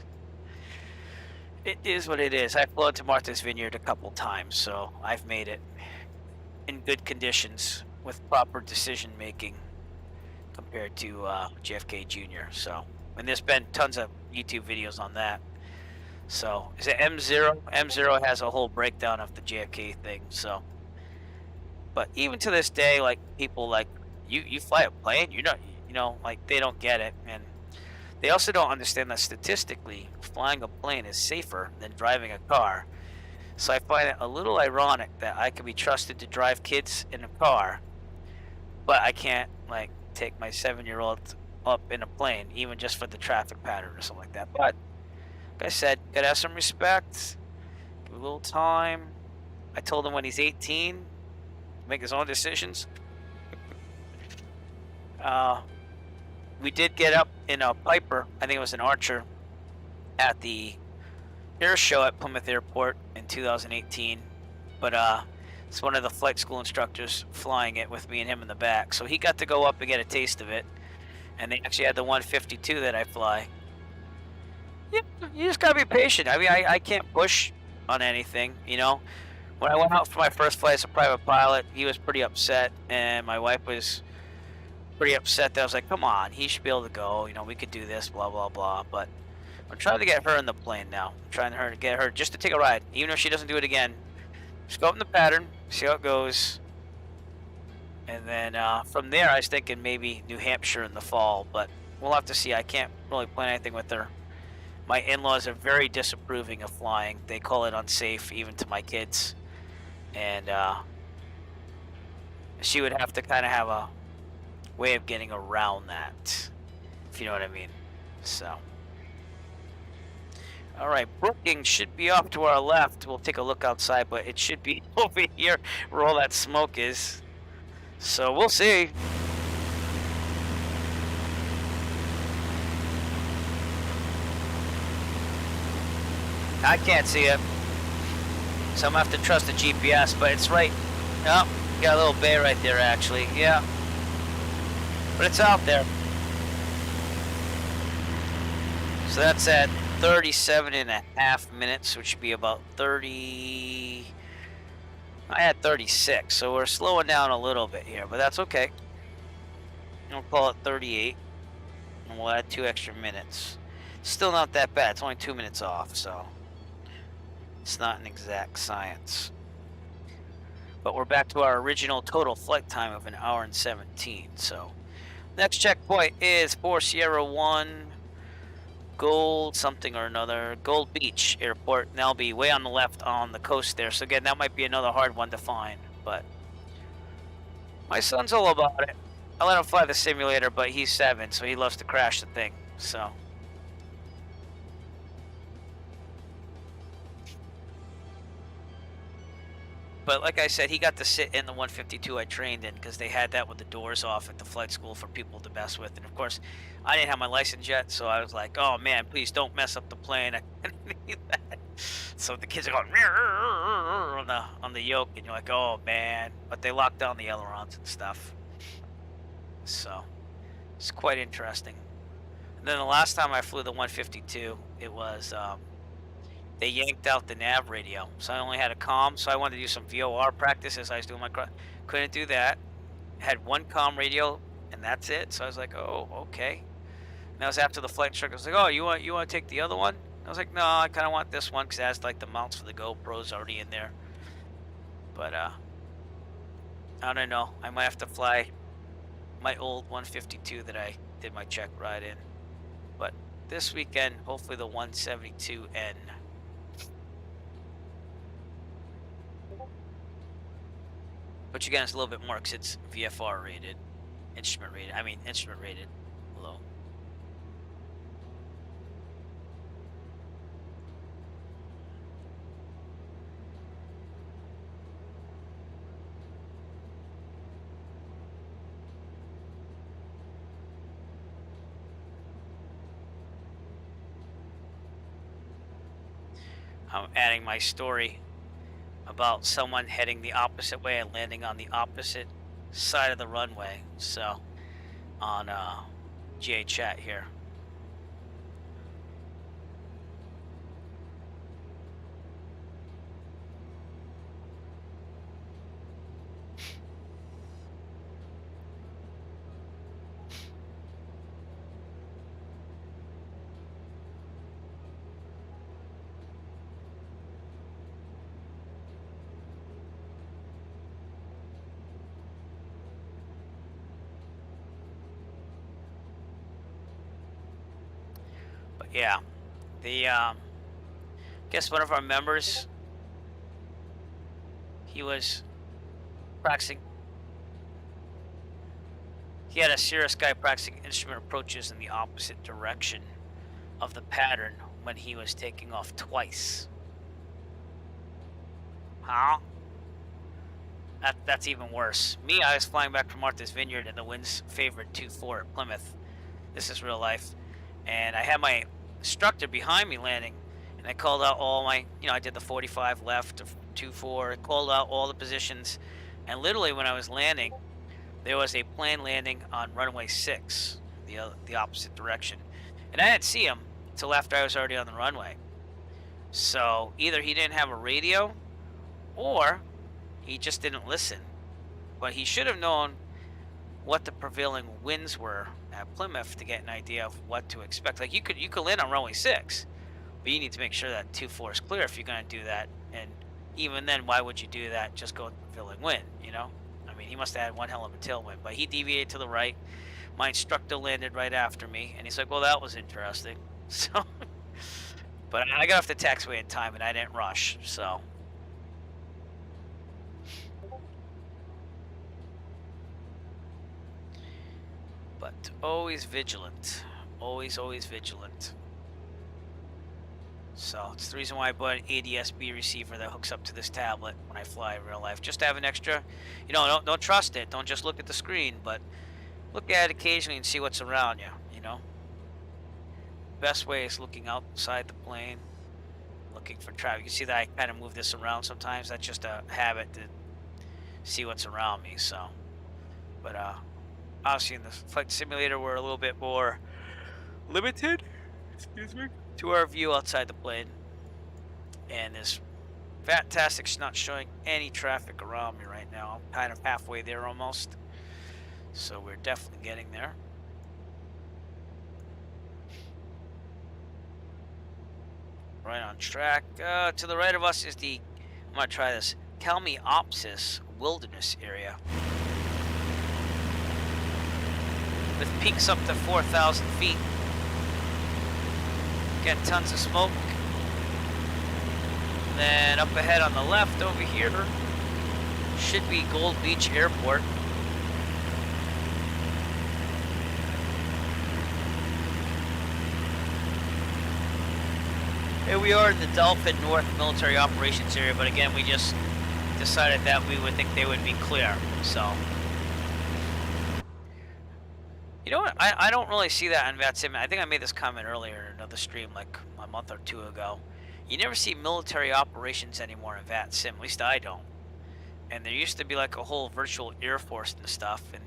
it is what it is. I've flown to Martha's Vineyard a couple times, so I've made it in good conditions with proper decision making compared to JFK Jr. So, and there's been tons of YouTube videos on that. So, is it M0? M0 has a whole breakdown of the JFK thing, so. But even to this day, like, people like, you fly a plane, you're not, like, they don't get it. And they also don't understand that statistically, flying a plane is safer than driving a car. So I find it a little ironic that I can be trusted to drive kids in a car, but I can't, like, take my 7-year-old up in a plane, even just for the traffic pattern or something like that. But, like I said, gotta have some respect, give a little time. I told him when he's 18, make his own decisions. We did get up in a Piper, I think it was an Archer, at the air show at Plymouth Airport in 2018, but it's one of the flight school instructors flying it with me and him in the back, so he got to go up and get a taste of it. And they actually had the 152 that I fly. Yeah, you just gotta be patient. I mean, I can't push on anything, When I went out for my first flight as a private pilot, he was pretty upset, and my wife was pretty upset that I was like, come on, he should be able to go, we could do this, blah, blah, blah. But I'm trying to get her in the plane now. I'm trying to get her just to take a ride, even if she doesn't do it again. Just go up in the pattern, see how it goes. And then from there, I was thinking maybe New Hampshire in the fall, but we'll have to see. I can't really plan anything with her. My in-laws are very disapproving of flying. They call it unsafe, even to my kids. And she would have to kind of have a way of getting around that, if you know what I mean. So, all right, Brookings should be off to our left. We'll take a look outside, but it should be over here where all that smoke is. So we'll see. I can't see it, so I'm gonna have to trust the GPS, but it's right. Oh, got a little bay right there, actually. Yeah, but it's out there. So that's at 37.5 minutes, which should be about 30. I had 36, so we're slowing down a little bit here, but that's okay. We'll call it 38, and we'll add 2 extra minutes. Still not that bad. It's only 2 minutes off, so it's not an exact science. But we're back to our original total flight time of 1 hour and 17. So next checkpoint is 4 Sierra 1 Gold something or another, Gold Beach Airport, and that'll be way on the left on the coast there. So again, that might be another hard one to find, but my son's all about it. I let him fly the simulator, but he's 7, so he loves to crash the thing. So but like I said, he got to sit in the 152 I trained in because they had that with the doors off at the flight school for people to mess with. And of course, I didn't have my license yet, so I was like, oh man, please don't mess up the plane. I didn't need that. So the kids are going on the yoke, and you're like, oh man. But they locked down the ailerons and stuff. So it's quite interesting. And then the last time I flew the 152, it was they yanked out the nav radio, so I only had a comm. So I wanted to do some VOR practice as I was doing my couldn't do that. Had one comm radio, and that's it. So I was like, oh, okay. And that was after the flight instructor was like, oh, you want to take the other one? I was like, no, I kind of want this one because it has like the mounts for the GoPros already in there. But I don't know. I might have to fly my old 152 that I did my check ride in. But this weekend, hopefully the 172N. Which again is a little bit more because it's VFR rated, instrument rated. I mean instrument rated. Hello. I'm adding my story about someone heading the opposite way and landing on the opposite side of the runway. So on GA chat here. But yeah, the guess one of our members, he was practicing. He had a serious guy practicing instrument approaches in the opposite direction of the pattern when he was taking off twice. Huh? That's even worse. Me, I was flying back from Martha's Vineyard and the wind's favored 2-4 at Plymouth. This is real life. And I had my instructor behind me landing, and I called out all my, I did the 45 left, 2-4, I called out all the positions, and literally when I was landing, there was a plane landing on runway 6, the opposite direction. And I didn't see him until after I was already on the runway. So either he didn't have a radio, or he just didn't listen. But he should have known what the prevailing winds were at Plymouth to get an idea of what to expect. Like you could land on runway 6, but you need to make sure that 2-4 is clear if you're going to do that. And even then, why would you do that? Just go with the prevailing wind, I mean, he must have had one hell of a tailwind, but he deviated to the right. My instructor landed right after me, and he's like, well, that was interesting. So, but I got off the taxiway in time, and I didn't rush, so. But always vigilant. Always vigilant. So it's the reason why I bought an ADS-B receiver that hooks up to this tablet when I fly in real life. Just to have an extra, don't trust it. Don't just look at the screen, but look at it occasionally and see what's around you, Best way is looking outside the plane, looking for traffic. You see that I kind of move this around sometimes. That's just a habit to see what's around me, so. But, obviously in the flight simulator we're a little bit more limited, to our view outside the plane, and this fantastic's not showing any traffic around me right now. I'm kind of halfway there almost, so we're definitely getting there. Right on track. To the right of us is I'm gonna try this, Kalmiopsis wilderness area, with peaks up to 4,000 feet. Get tons of smoke. And then up ahead on the left over here should be Gold Beach Airport. Here we are in the Dolphin North Military Operations Area, but again, we just decided that we would think they would be clear, so. You know what? I don't really see that on VATSIM. I think I made this comment earlier in another stream like a month or two ago. You never see military operations anymore in VATSIM, at least I don't. And there used to be like a whole virtual Air Force and stuff, and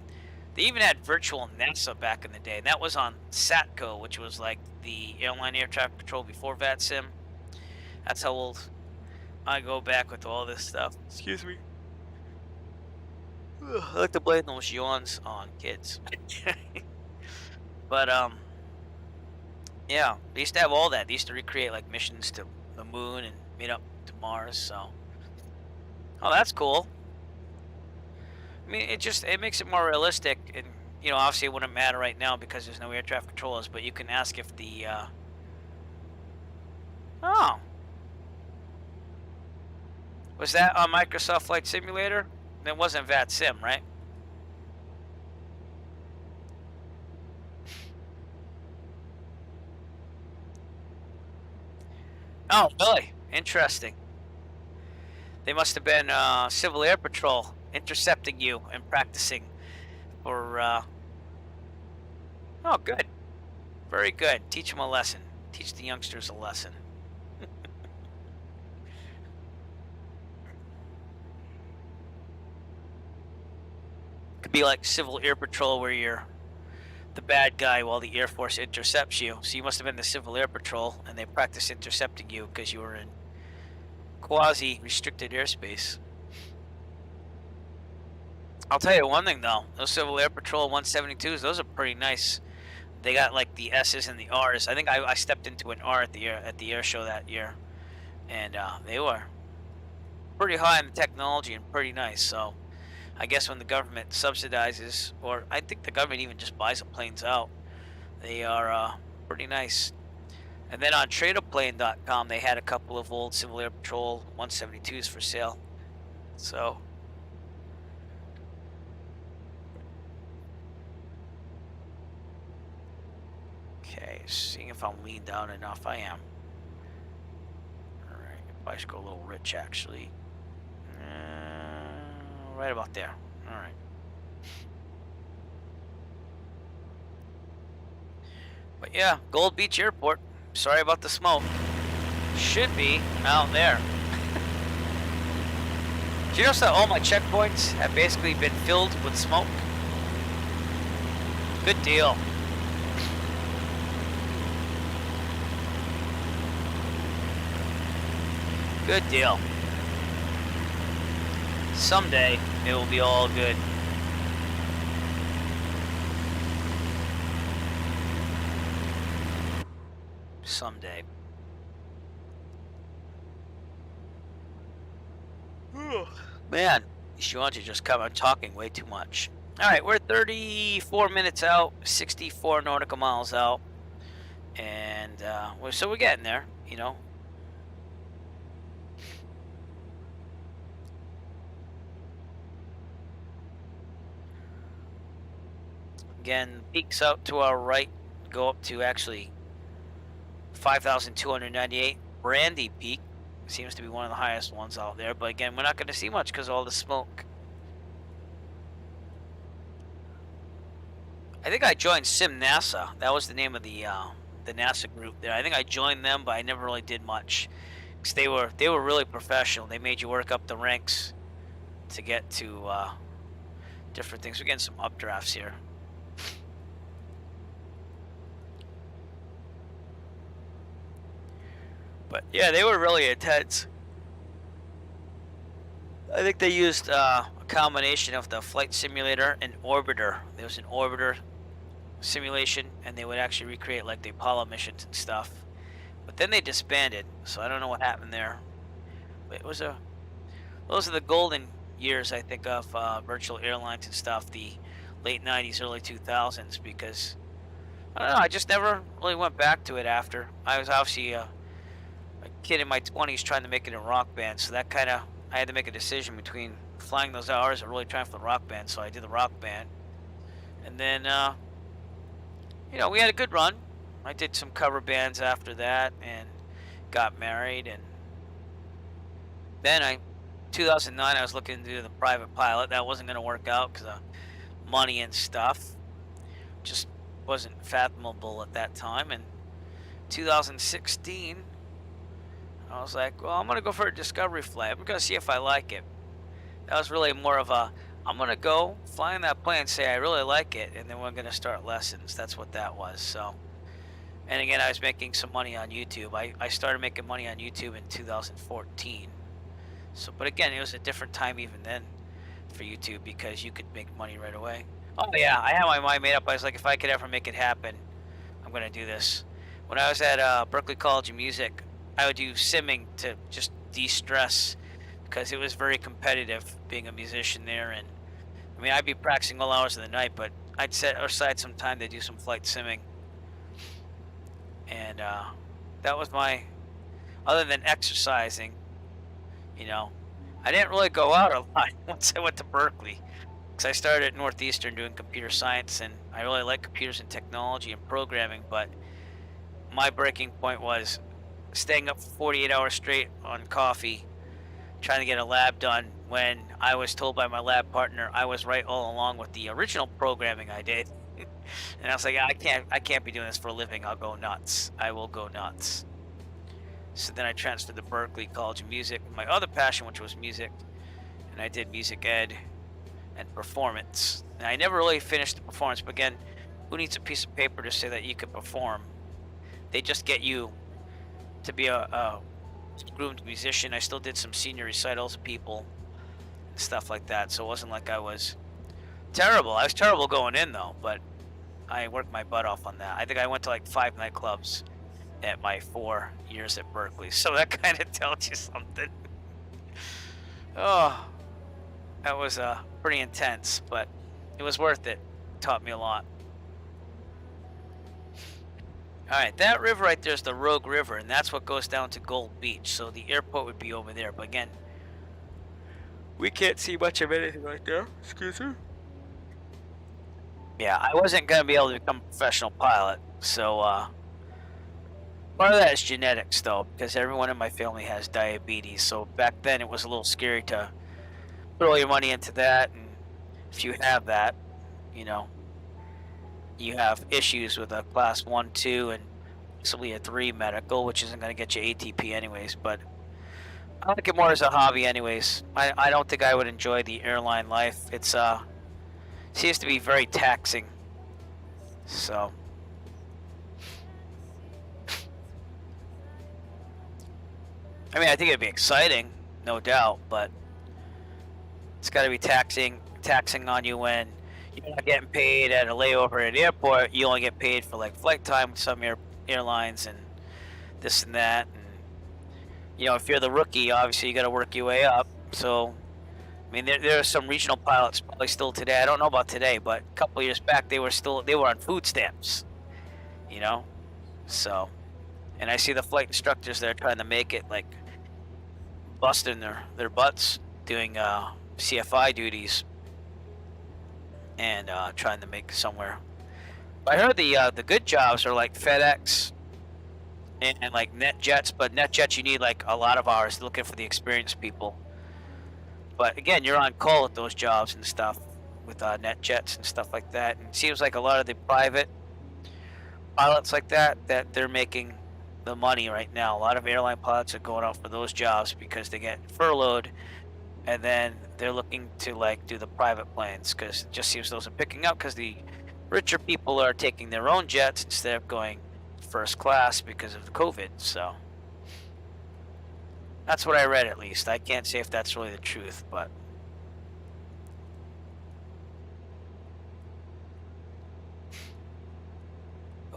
they even had virtual NASA back in the day. And that was on SATCO, which was like the Airline Air Traffic Control before VATSIM. That's how old I go back with all this stuff. Excuse me. I like to blame those yawns on kids. But yeah, they used to have all that. They used to recreate like missions to the moon and meet up to Mars. So Oh, that's cool. I mean, it makes it more realistic, and obviously it wouldn't matter right now because there's no air traffic controllers. But you can ask if the oh, was that on Microsoft Flight Simulator? That wasn't VATSIM, right? Oh, really? Interesting. They must have been Civil Air Patrol intercepting you and practicing for. Oh, good. Very good. Teach them a lesson. Teach the youngsters a lesson. Could be like Civil Air Patrol where you're the bad guy while the Air Force intercepts you. So you must have been the Civil Air Patrol and they practiced intercepting you because you were in quasi-restricted airspace. I'll tell you one thing though, those Civil Air Patrol 172s, those are pretty nice. They got like the S's and the R's. I think I stepped into an R at the air show that year, and they were pretty high in the technology and pretty nice. So I guess when the government subsidizes, or I think the government even just buys the planes out, they are pretty nice. And then on tradeaplane.com, they had a couple of old Civil Air Patrol 172s for sale. So okay, seeing if I'm leaned down enough. I am. Alright, I should go a little rich actually. Right about there. Alright. But yeah, Gold Beach Airport. Sorry about the smoke. Should be out there. Do you notice that all my checkpoints have basically been filled with smoke? Good deal. Good deal. Someday it will be all good. Someday. Man, Shuanji just come on talking way too much. Alright, we're 34 minutes out, 64 nautical miles out. And so we're getting there, you know. Again, peaks out to our right go up to actually 5,298. Brandy Peak seems to be one of the highest ones out there, but again, we're not going to see much because of all the smoke. I think I joined NASA. That was the name of the NASA group there. I think I joined them, but I never really did much because they were really professional. They made you work up the ranks to get to different things. We're getting some updrafts here. But yeah, they were really intense. I think they used a combination of the flight simulator and orbiter. There was an orbiter simulation, and they would actually recreate like the Apollo missions and stuff. But then they disbanded, so I don't know what happened there. But it was those are the golden years, I think, of virtual airlines and stuff. The late '90s, early 2000s, because I don't know. I just never really went back to it after. I was obviously a kid in my 20s trying to make it in a rock band, so that kind of I had to make a decision between flying those hours or really trying for the rock band. So I did the rock band, and then you know, we had a good run. I did some cover bands after that and got married, and then 2009 I was looking to do the private pilot. That wasn't going to work out because of money and stuff. Just wasn't fathomable at that time. And 2016 I was like, well, I'm going to go for a discovery flight. I'm going to see if I like it. That was really more of a, I'm going to go fly in that plane and say I really like it, and then we're going to start lessons. That's what that was. So, and again, I was making some money on YouTube. I started making money on YouTube in 2014. So, but again, it was a different time even then for YouTube because you could make money right away. Oh yeah, I had my mind made up. I was like, if I could ever make it happen, I'm going to do this. When I was at Berklee College of Music, I would do simming to just de-stress because it was very competitive being a musician there. And I mean, I'd be practicing all hours of the night, but I'd set aside some time to do some flight simming. And that was my, other than exercising, you know, I didn't really go out a lot once I went to Berkeley. Because I started at Northeastern doing computer science, and I really like computers and technology and programming, but my breaking point was staying up for 48 hours straight on coffee, trying to get a lab done when I was told by my lab partner I was right all along with the original programming I did. And I was like, I can't be doing this for a living. I'll go nuts. I will go nuts. So then I transferred to Berkeley College of Music, my other passion, which was music, and I did music ed and performance. And I never really finished the performance, but again, who needs a piece of paper to say that you could perform? They just get you to be a groomed musician. I still did some senior recitals of people and stuff like that, so it wasn't like I was terrible. I was terrible going in though, but I worked my butt off on that. I think I went to like 5 nightclubs at my 4 years at Berkeley, so that kind of tells you something. Oh, that was pretty intense, but it was worth it. Taught me a lot. Alright, that river right there is the Rogue River, and that's what goes down to Gold Beach, so the airport would be over there, but again, we can't see much of anything right there. Excuse me. Yeah, I wasn't going to be able to become a professional pilot, so part of that is genetics, though, because everyone in my family has diabetes, so back then it was a little scary to put all your money into that, and if you have that, you know, you have issues with a class 1, 2, and possibly a 3 medical, which isn't going to get you ATP anyways, but I like it more as a hobby anyways. I don't think I would enjoy the airline life. It's seems to be very taxing. So I mean, I think it'd be exciting, no doubt, but it's got to be taxing on you when you're not getting paid at a layover at an airport. You only get paid for like flight time with some airlines and this and that. And you know, if you're the rookie, obviously you got to work your way up. So I mean, there are some regional pilots probably still today. I don't know about today, but a couple of years back they were on food stamps. You know, so, and I see the flight instructors that are trying to make it, like busting their butts doing CFI duties and trying to make somewhere. I heard the good jobs are like FedEx and like NetJets, but NetJets you need like a lot of hours looking for the experienced people. But again, you're on call at those jobs and stuff with NetJets and stuff like that. And it seems like a lot of the private pilots like that they're making the money right now. A lot of airline pilots are going out for those jobs because they get furloughed, and then they're looking to like do the private planes because it just seems those are picking up because the richer people are taking their own jets instead of going first class because of the COVID. So that's what I read, at least. I can't say if that's really the truth, but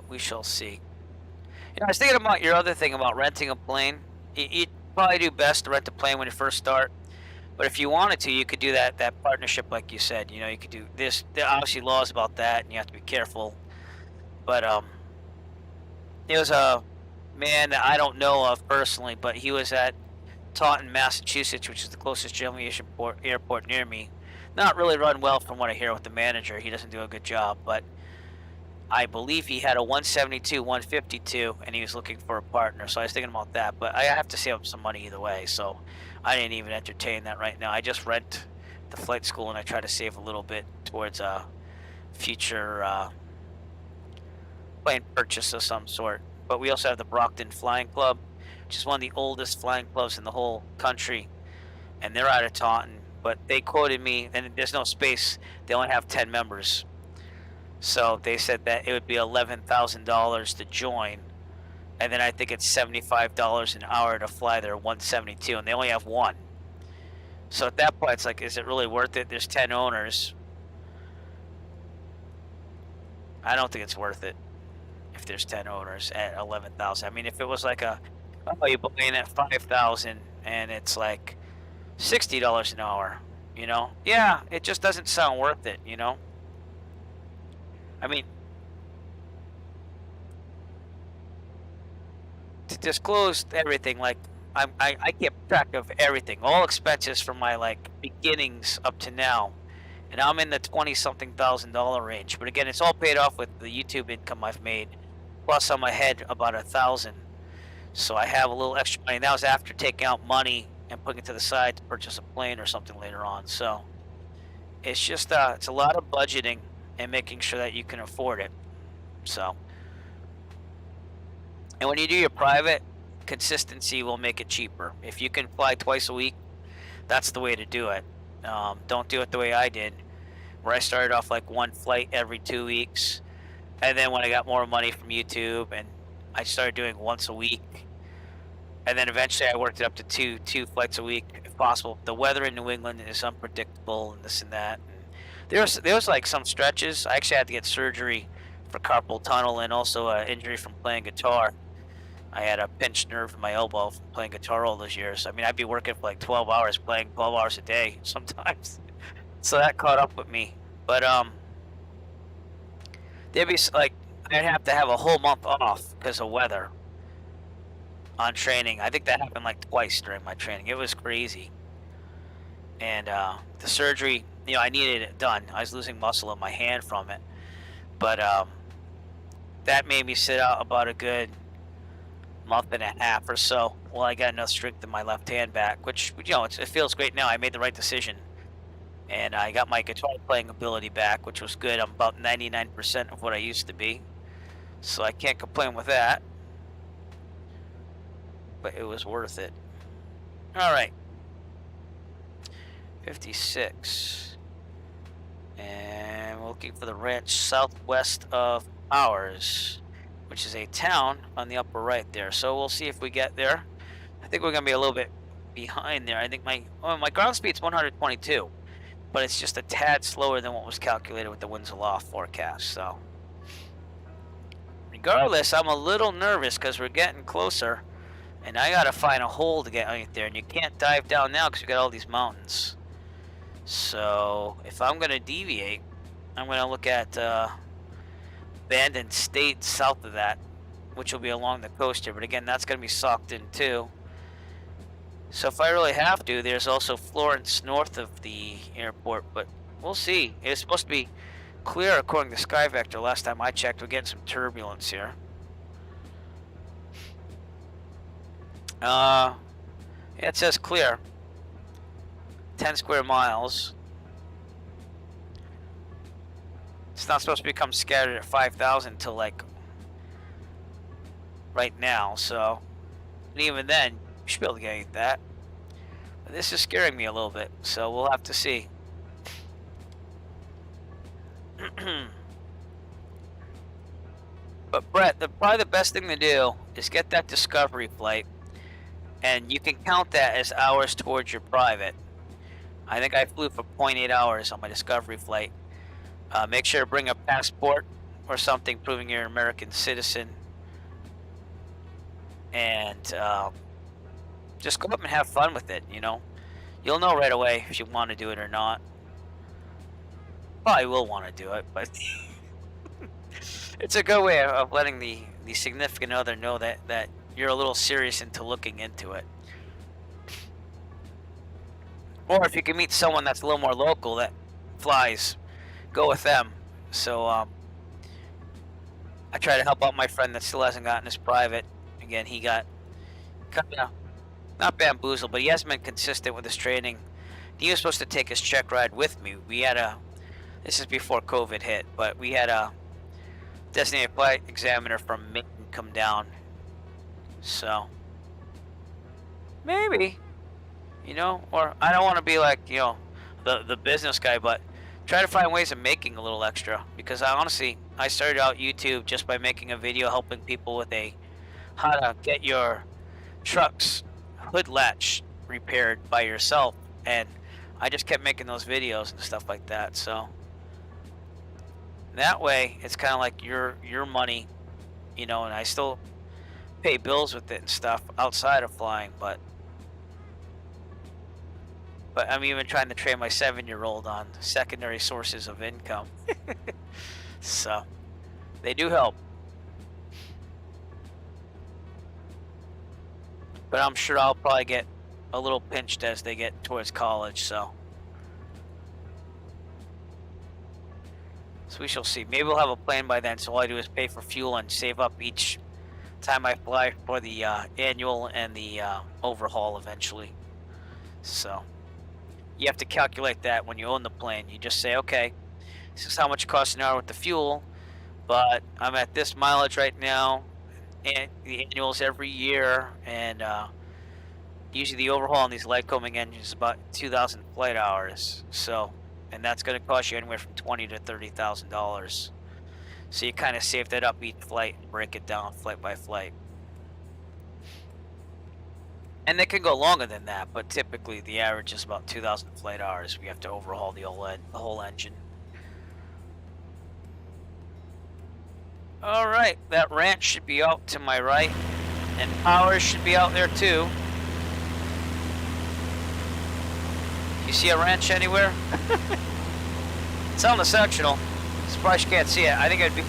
we shall see. You know, I was thinking about your other thing about renting a plane. You'd probably do best to rent a plane when you first start. But if you wanted to, you could do that partnership like you said. You know, you could do this. There are obviously laws about that, and you have to be careful. But there was a man that I don't know of personally, but he was at Taunton, Massachusetts, which is the closest general aviation airport near me. Not really run well from what I hear with the manager. He doesn't do a good job, but I believe he had a 172, 152, and he was looking for a partner. So I was thinking about that, but I have to save up some money either way. So I didn't even entertain that right now. I just rent the flight school, and I try to save a little bit towards a future plane purchase of some sort. But we also have the Brockton Flying Club, which is one of the oldest flying clubs in the whole country, and they're out of Taunton. But they quoted me, and there's no space. They only have 10 members. So they said that it would be $11,000 to join, and then I think it's $75 an hour to fly their 172, and they only have one. So at that point, it's like, is it really worth it? There's 10 owners. I don't think it's worth it if there's 10 owners at 11,000. I mean, if it was like oh, you buy in at 5,000, and it's like $60 an hour, you know? Yeah, it just doesn't sound worth it, you know? I mean, to disclose everything, like I keep track of everything, all expenses from my like beginnings up to now, and I'm in the 20 something $1,000 range. But again, it's all paid off with the YouTube income I've made, plus I'm ahead about 1,000. So I have a little extra money. That was after taking out money and putting it to the side to purchase a plane or something later on. So it's just it's a lot of budgeting and making sure that you can afford it. So, and when you do your private, consistency will make it cheaper. If you can fly twice a week, that's the way to do it. Don't do it the way I did, where I started off like one flight every 2 weeks, and then when I got more money from YouTube, and I started doing once a week, and then eventually I worked it up to two flights a week if possible. The weather in New England is unpredictable, and this and that. And there was like some stretches. I actually had to get surgery for carpal tunnel and also an injury from playing guitar. I had a pinched nerve in my elbow from playing guitar all those years. I mean, I'd be working for like 12 hours, playing 12 hours a day sometimes. So that caught up with me. But there'd be like I'd have to have a whole month off because of weather on training. I think that happened like twice during my training. It was crazy. And the surgery, you know, I needed it done. I was losing muscle in my hand from it. But that made me sit out about a good month and a half or so. Well, I got enough strength in my left hand back, which, you know, it feels great now. I made the right decision. And I got my guitar playing ability back, which was good. I'm about 99% of what I used to be. So I can't complain with that. But it was worth it. All right. 56. And we're looking for the ranch southwest of ours, which is a town on the upper right there. So we'll see if we get there. I think we're going to be a little bit behind there. I think my ground speed's 122, but it's just a tad slower than what was calculated with the winds aloft forecast. So regardless, I'm a little nervous because we're getting closer, and I got to find a hole to get out there, and you can't dive down now because we got all these mountains. So if I'm going to deviate, I'm going to look at abandoned state south of that, which will be along the coast here. But again, that's going to be socked in too. So if I really have to, there's also Florence north of the airport, but we'll see. It's supposed to be clear according to Sky Vector. Last time I checked, we're getting some turbulence here. Yeah, it says clear. 10 square miles. It's not supposed to become scattered at 5,000 until like right now, so and even then, you should be able to get that. But this is scaring me a little bit, so we'll have to see. But Brett, probably the best thing to do is get that discovery flight, and you can count that as hours towards your private. I think I flew for 0.8 hours on my discovery flight. Make sure to bring a passport or something proving you're an American citizen. And just go up and have fun with it, you know. You'll know right away if you want to do it or not. Probably will want to do it, but it's a good way of letting the significant other know that you're a little serious into looking into it. Or if you can meet someone that's a little more local that flies, go with them. So I try to help out my friend that still hasn't gotten his private. Again, he got kind of not bamboozled, but he hasn't been consistent with his training. He was supposed to take his check ride with me. We had this is before COVID hit, but we had a designated flight examiner from Maine come down. So maybe, you know, or I don't want to be like, you know, the business guy, but try to find ways of making a little extra, because I started out YouTube just by making a video helping people with how to get your truck's hood latch repaired by yourself, and I just kept making those videos and stuff like that. So that way it's kind of like your money, you know, and I still pay bills with it and stuff outside of flying, but But I'm even trying to train my 7-year-old on secondary sources of income. So, they do help. But I'm sure I'll probably get a little pinched as they get towards college, so. So we shall see. Maybe we'll have a plan by then, so all I do is pay for fuel and save up each time I fly for the annual and the overhaul eventually. So, you have to calculate that when you own the plane. You just say, okay, this is how much it costs an hour with the fuel, but I'm at this mileage right now, and the annuals every year, and usually the overhaul on these Lycoming engines is about 2,000 flight hours. So, and that's going to cost you anywhere from $20,000 to $30,000. So you kind of save that up each flight and break it down flight by flight. And they can go longer than that, but typically the average is about 2,000 flight hours. We have to overhaul the whole engine. All right, that ranch should be out to my right, and Powers should be out there too. You see a ranch anywhere? It's on the sectional. Surprised you can't see it. I think it'd be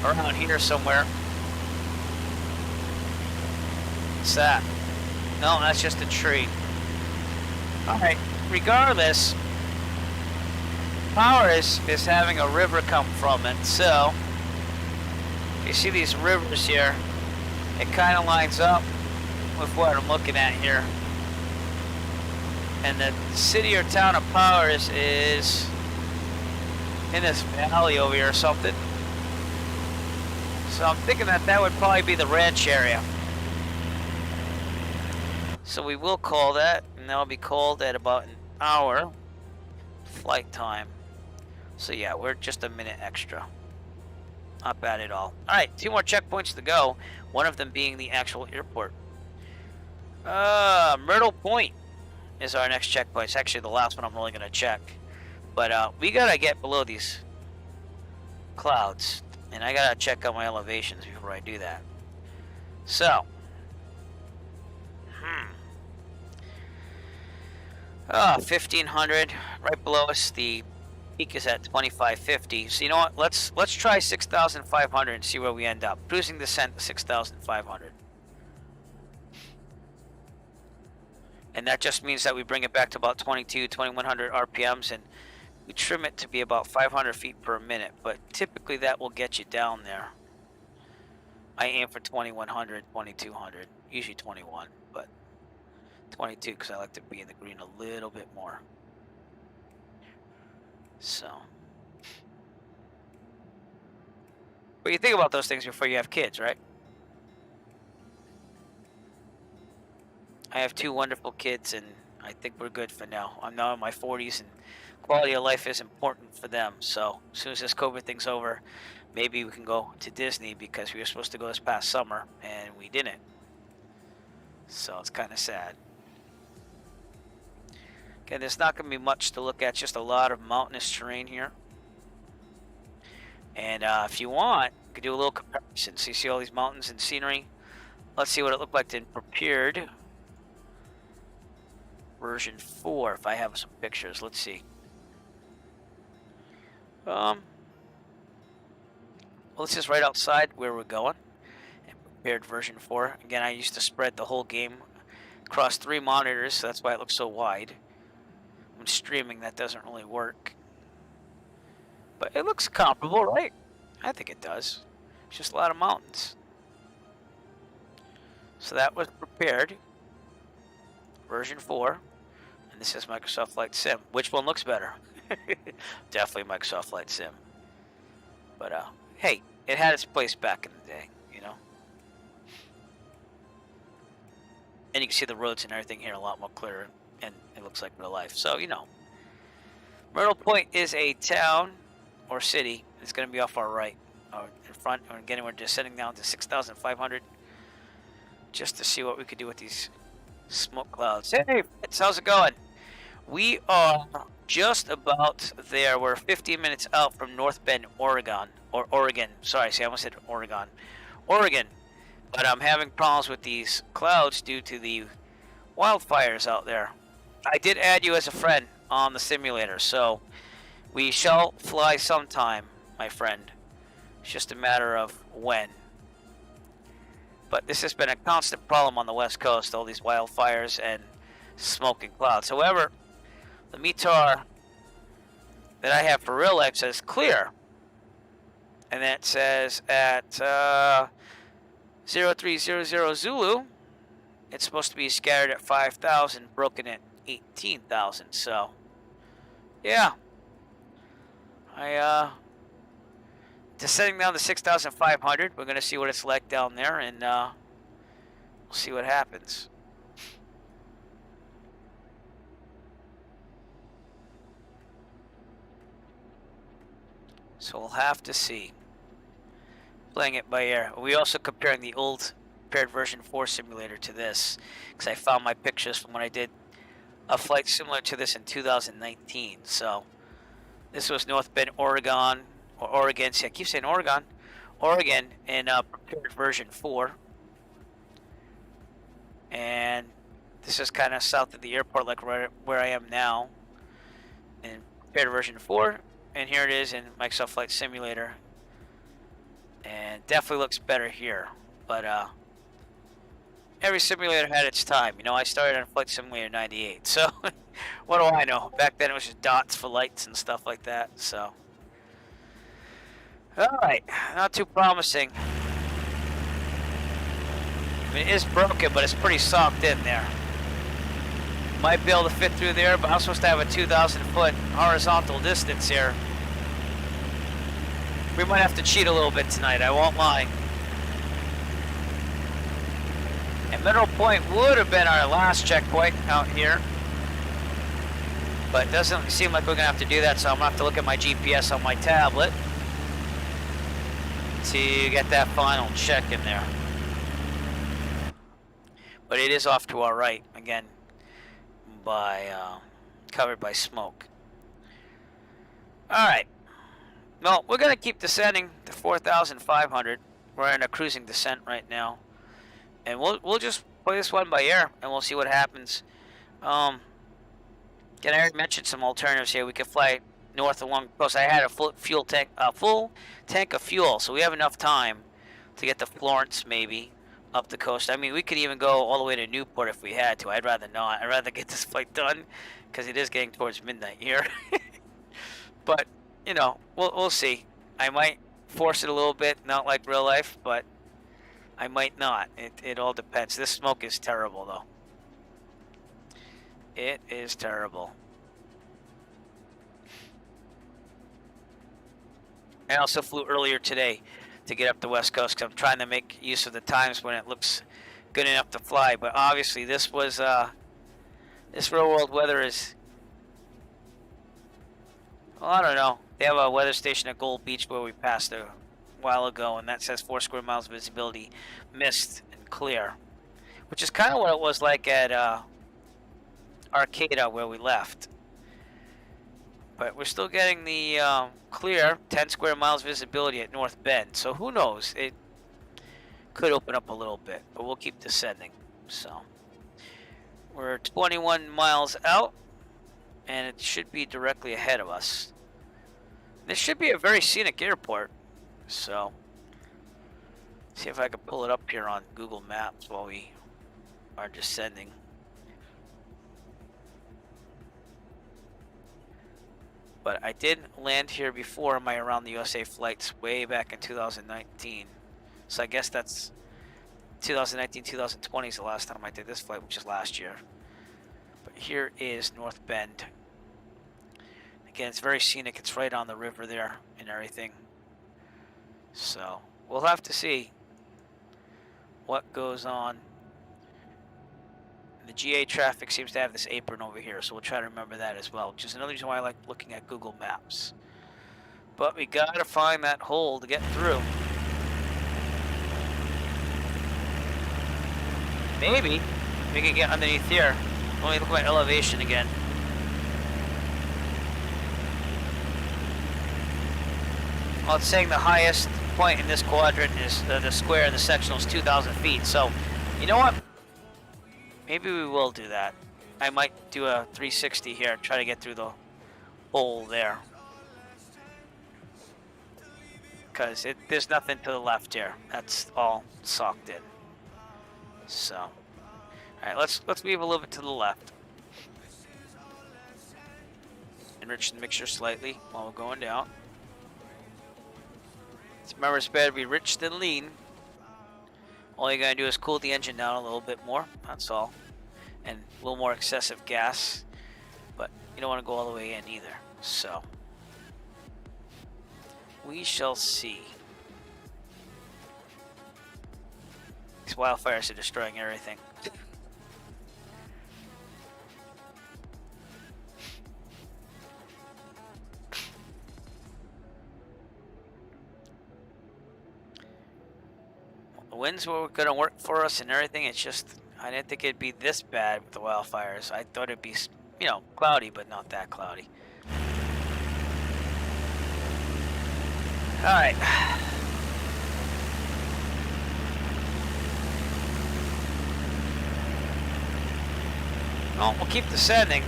around here somewhere. What's that? No, that's just a tree. Alright, regardless, Powers is having a river come from it, so you see these rivers here, it kind of lines up with what I'm looking at here. And the city or town of Powers is in this valley over here or something. So I'm thinking that that would probably be the ranch area. So we will call that, and that'll be called at about an hour flight time. So yeah, we're just a minute extra. Not bad at all. Alright, 2 more checkpoints to go. One of them being the actual airport. Myrtle Point is our next checkpoint. It's actually the last one I'm really going to check. But we got to get below these clouds. And I got to check out my elevations before I do that. So. 1,500. Right below us, the peak is at 2,550. So you know what? Let's try 6,500 and see where we end up. Cruising descent to 6,500. And that just means that we bring it back to about 2,100 RPMs, and we trim it to be about 500 feet per minute. But typically that will get you down there. I aim for 2,100, 2,200, usually 21, but 22 because I like to be in the green a little bit more. So, but you think about those things before you have kids, right? I have 2 wonderful kids, and I think we're good for now. I'm now in my 40s, and quality of life is important for them. So as soon as this COVID thing's over, maybe we can go to Disney, because we were supposed to go this past summer and we didn't. So it's kind of sad. Okay, there's not going to be much to look at, just a lot of mountainous terrain here. And if you want, you can do a little comparison. So you see all these mountains and scenery. Let's see what it looked like in prepared version 4, if I have some pictures. Let's see. Well, this is right outside where we're going. And prepared version 4. Again, I used to spread the whole game across 3 monitors, so that's why it looks so wide. When streaming, that doesn't really work. But it looks comparable, right? I think it does. It's just a lot of mountains. So that was prepared version 4. And this is Microsoft Flight Sim. Which one looks better? Definitely Microsoft Flight Sim. But hey, it had its place back in the day, you know. And you can see the roads and everything here a lot more clearer, and it looks like real life. So, you know, Myrtle Point is a town or city. It's going to be off our right, or in front. And again, we're descending down to 6,500 just to see what we could do with these smoke clouds. Hey, Fitz, how's it going? We are just about there. We're 15 minutes out from North Bend, Oregon. Or Oregon. Sorry, see, I almost said Oregon. Oregon. But I'm having problems with these clouds due to the wildfires out there. I did add you as a friend on the simulator, so we shall fly sometime, my friend. It's just a matter of when. But this has been a constant problem on the West Coast, all these wildfires and smoke and clouds. However, the METAR that I have for real life says clear. And that says at 0300 Zulu, it's supposed to be scattered at 5,000, broken at 18,000. So, yeah. Descending down to 6,500. We're going to see what it's like down there, and we'll see what happens. So we'll have to see. Playing it by ear. We also comparing the old prepared version 4 simulator to this, because I found my pictures from when I did a flight similar to this in 2019. So this was North Bend, Oregon, or Oregon. See, I keep saying Oregon. Oregon in prepared version 4. And this is kind of south of the airport, like right where I am now, in prepared version 4. And here it is in Microsoft Flight Simulator. And definitely looks better here. But every simulator had its time. You know, I started on Flight Simulator 98. So what do I know? Back then it was just dots for lights and stuff like that. So, alright. Not too promising. I mean, it is broken, but it's pretty socked in there. Might be able to fit through there, but I'm supposed to have a 2,000-foot horizontal distance here. We might have to cheat a little bit tonight, I won't lie. And Mineral Point would have been our last checkpoint out here. But it doesn't seem like we're going to have to do that, so I'm going to have to look at my GPS on my tablet to get that final check in there. But it is off to our right, again, by covered by smoke. Alright. Well, we're going to keep descending to 4,500. We're in a cruising descent right now. And we'll just play this one by ear, and we'll see what happens. Again, I already mentioned some alternatives here. We could fly north along the coast. I had a full tank of fuel, so we have enough time to get to Florence, maybe, up the coast. I mean, we could even go all the way to Newport if we had to. I'd rather not. I'd rather get this flight done, because it is getting towards midnight here. But, you know, we'll see. I might force it a little bit, not like real life, but I might not. It all depends. This smoke is terrible, though. It is terrible. I also flew earlier today to get up the West Coast because I'm trying to make use of the times when it looks good enough to fly. But obviously, this was this real world weather is. Well, I don't know. They have a weather station at Gold Beach where we passed a while ago, and that says 4 square miles visibility, mist and clear, which is kind of what it was like at Arcata where we left. But we're still getting the clear 10 square miles visibility at North Bend, so who knows, it could open up a little bit, but we'll keep descending. So we're 21 miles out, and it should be directly ahead of us. This should be a very scenic airport. So, see if I can pull it up here on Google Maps while we are descending. But I did land here before on my Around the USA flights way back in 2019. So I guess that's 2019, 2020 is the last time I did this flight, which is last year. But here is North Bend. Again, it's very scenic. It's right on the river there and everything. So, we'll have to see what goes on. The GA traffic seems to have this apron over here, so we'll try to remember that as well, which is another reason why I like looking at Google Maps. But we gotta find that hole to get through. Maybe we can get underneath here. Let me look at my elevation again. Well, it's saying the highest point in this quadrant is the square, the sectional is 2,000 feet. So, you know what? Maybe we will do that. I might do a 360 here and try to get through the hole there. Because there's nothing to the left here. That's all socked in. So, all right, let's move a little bit to the left. Enrich the mixture slightly while we're going down. So remember, it's better to be rich than lean. All you gotta do is cool the engine down a little bit more. That's all, and a little more excessive gas, but you don't want to go all the way in either. So we shall see. These wildfires are destroying everything. The winds were going to work for us and everything. It's just, I didn't think it'd be this bad with the wildfires. I thought it'd be, you know, cloudy, but not that cloudy. All right. Well, we'll keep descending.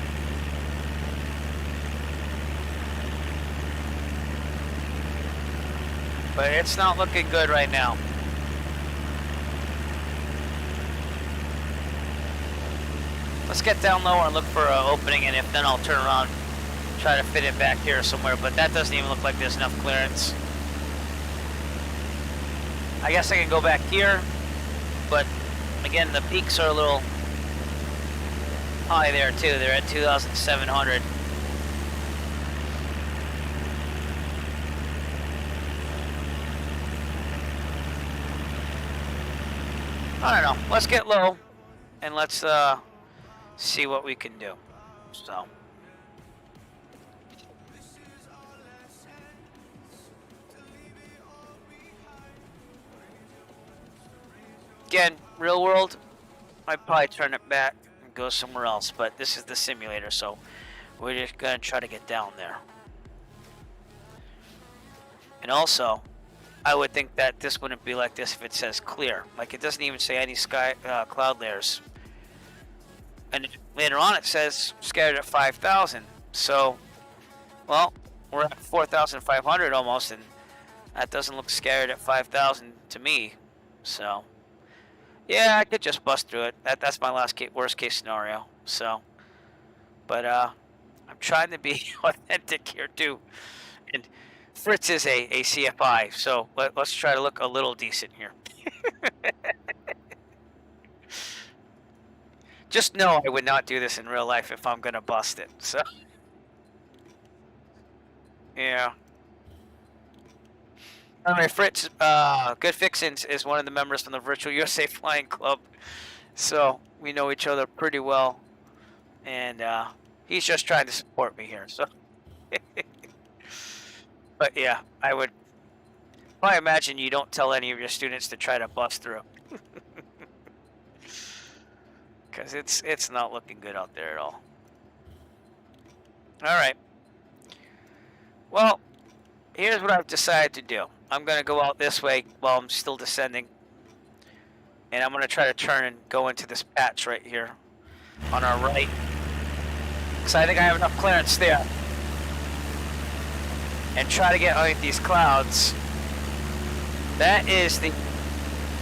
But it's not looking good right now. Let's get down lower and look for an opening, and if then I'll turn around, try to fit it back here somewhere, but that doesn't even look like there's enough clearance. I guess I can go back here, but again, the peaks are a little high there too. They're at 2,700. I don't know. Let's get low and let's see what we can do. So again, real world, I'd probably turn it back and go somewhere else, but this is the simulator, so we're just gonna try to get down there. And also, I would think that this wouldn't be like this if it says clear. Like, it doesn't even say any sky cloud layers. And later on it says scattered at 5,000. So, well, we're at 4,500 almost, and that doesn't look scattered at 5,000 to me. So, yeah, I could just bust through it. That's my worst case scenario. So, but I'm trying to be authentic here too. And Fritz is a CFI, so let's try to look a little decent here. Just know I would not do this in real life if I'm gonna bust it. So, yeah. All right, Fritz. Good Fixins is one of the members from the Virtual USA Flying Club, so we know each other pretty well, and he's just trying to support me here. So, but yeah, I would. I imagine you don't tell any of your students to try to bust through. Because it's not looking good out there at all. All right. Well, here's what I've decided to do. I'm going to go out this way while I'm still descending. And I'm going to try to turn and go into this patch right here on our right. Because I think I have enough clearance there. And try to get underneath these clouds. That is the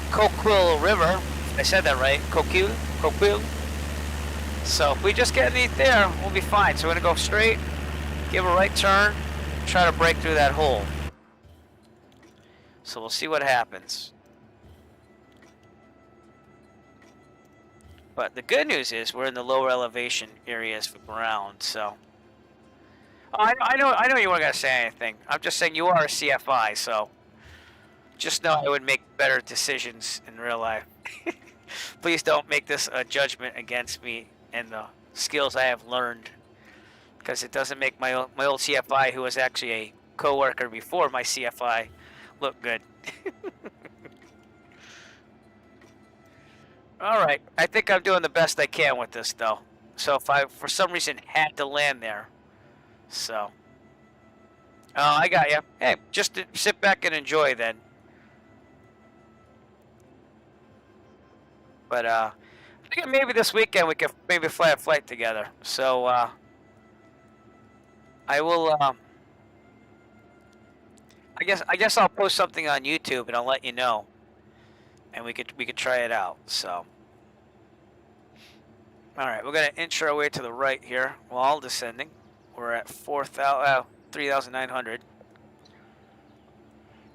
Coquille River. I said that right. Coquille. So if we just get underneath there, we'll be fine. So we're going to go straight, give a right turn, try to break through that hole. So we'll see what happens. But the good news is we're in the lower elevation areas for ground, so. Oh, I know you weren't going to say anything. I'm just saying you are a CFI, so just know I would make better decisions in real life. Please don't make this a judgment against me and the skills I have learned, because it doesn't make my old CFI, who was actually a co-worker before my CFI, look good. All right, I think I'm doing the best I can with this, though. So if I, for some reason, had to land there, so. Oh, I got you. Hey, just sit back and enjoy then. But I think maybe this weekend we could maybe fly a flight together. So I will. I guess I'll post something on YouTube and I'll let you know, and we could try it out. So. All right, we're gonna inch our way to the right here while descending. We're at 3,900.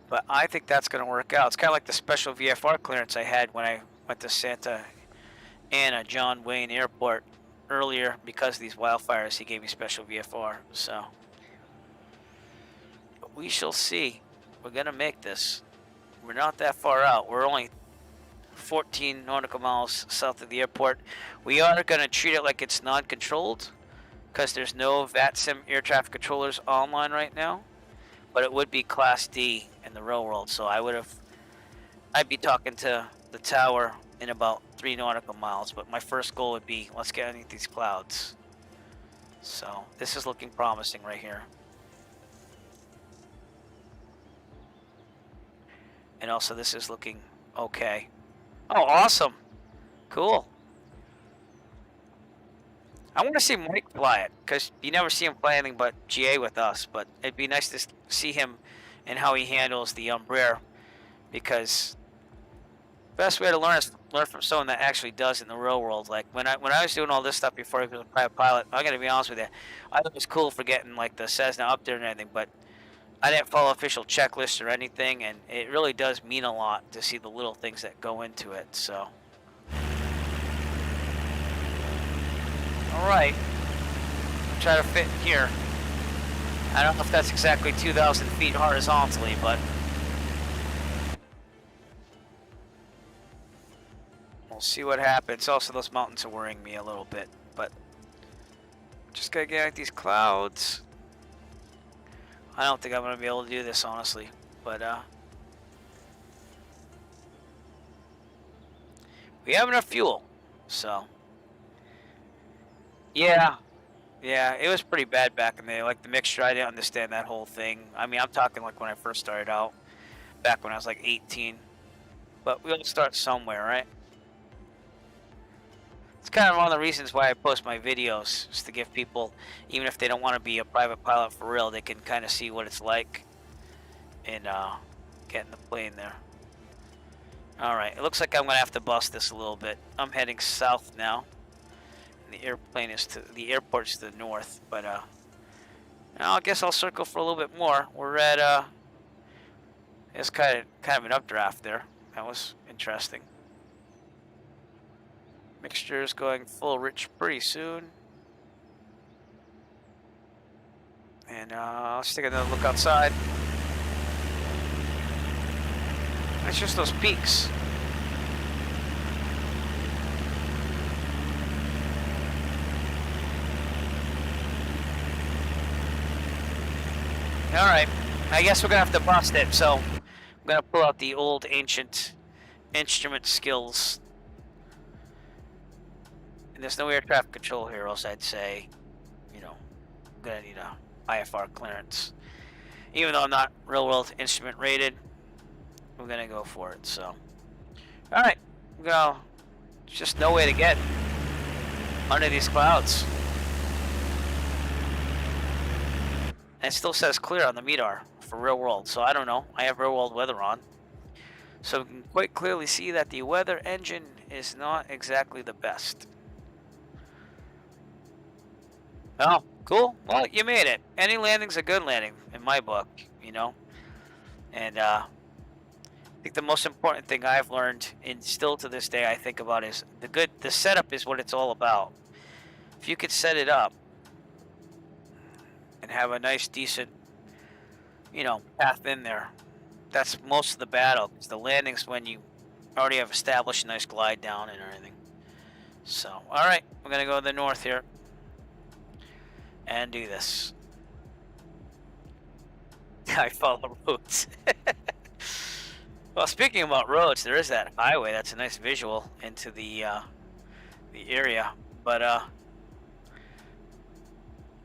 But I think that's gonna work out. It's kind of like the special VFR clearance I had when I went to Santa Ana John Wayne Airport earlier because of these wildfires. He gave me special VFR. So, but we shall see. We're gonna make this. We're not that far out. We're only 14 nautical miles south of the airport. We are going to treat it like it's non-controlled because there's no VATSIM air traffic controllers online right now, but it would be Class D in the real world. So I'd be talking to the tower in about 3 nautical miles, but my first goal would be, let's get underneath these clouds. So this is looking promising right here. And also this is looking okay. Oh, awesome. Cool. I want to see Mike fly it, because you never see him fly anything but GA with us, but it'd be nice to see him and how he handles the Umbrella, because the best way to learn is learn from someone that actually does it in the real world. Like, when I was doing all this stuff before I was a private pilot, I'm going to be honest with you, I thought it was cool for getting, like, the Cessna up there and everything, but I didn't follow official checklists or anything, and it really does mean a lot to see the little things that go into it, so. Alright. Try to fit in here. I don't know if that's exactly 2,000 feet horizontally, but we'll see what happens. Also, those mountains are worrying me a little bit, but just gotta get at these clouds. I don't think I'm gonna be able to do this, honestly, but we have enough fuel, so yeah, it was pretty bad back in the day. Like the mixture, I didn't understand that whole thing. I mean, I'm talking like when I first started out, back when I was like 18. But we'll start somewhere, right? It's kind of one of the reasons why I post my videos, is to give people, even if they don't want to be a private pilot for real, they can kind of see what it's like in getting the plane there. Alright, it looks like I'm going to have to bust this a little bit. I'm heading south now. And the airplane is to the airport's to the north, but I guess I'll circle for a little bit more. We're at it's kind of an updraft there. That was interesting. Mixture is going full rich pretty soon. And let's take another look outside. It's just those peaks. Alright, I guess we're gonna have to bust it, so I'm gonna pull out the old ancient instrument skills. And there's no air traffic control here, else I'd say, you know, I'm gonna need a IFR clearance. Even though I'm not real world instrument rated, we're gonna go for it, so. Alright, there's just no way to get under these clouds. And it still says clear on the MEDAR for real world, so I don't know. I have real world weather on. So we can quite clearly see that the weather engine is not exactly the best. Oh, cool. Well, you made it. Any landing's a good landing in my book, you know. And I think the most important thing I've learned, and still to this day I think about, is the setup is what it's all about. If you could set it up and have a nice, decent, you know, path in there, that's most of the battle. Because the landing's when you already have established a nice glide down and everything. So, all right, we're gonna go to the north here and do this. I follow roads. Well, speaking about roads, there is that highway. That's a nice visual into the area, but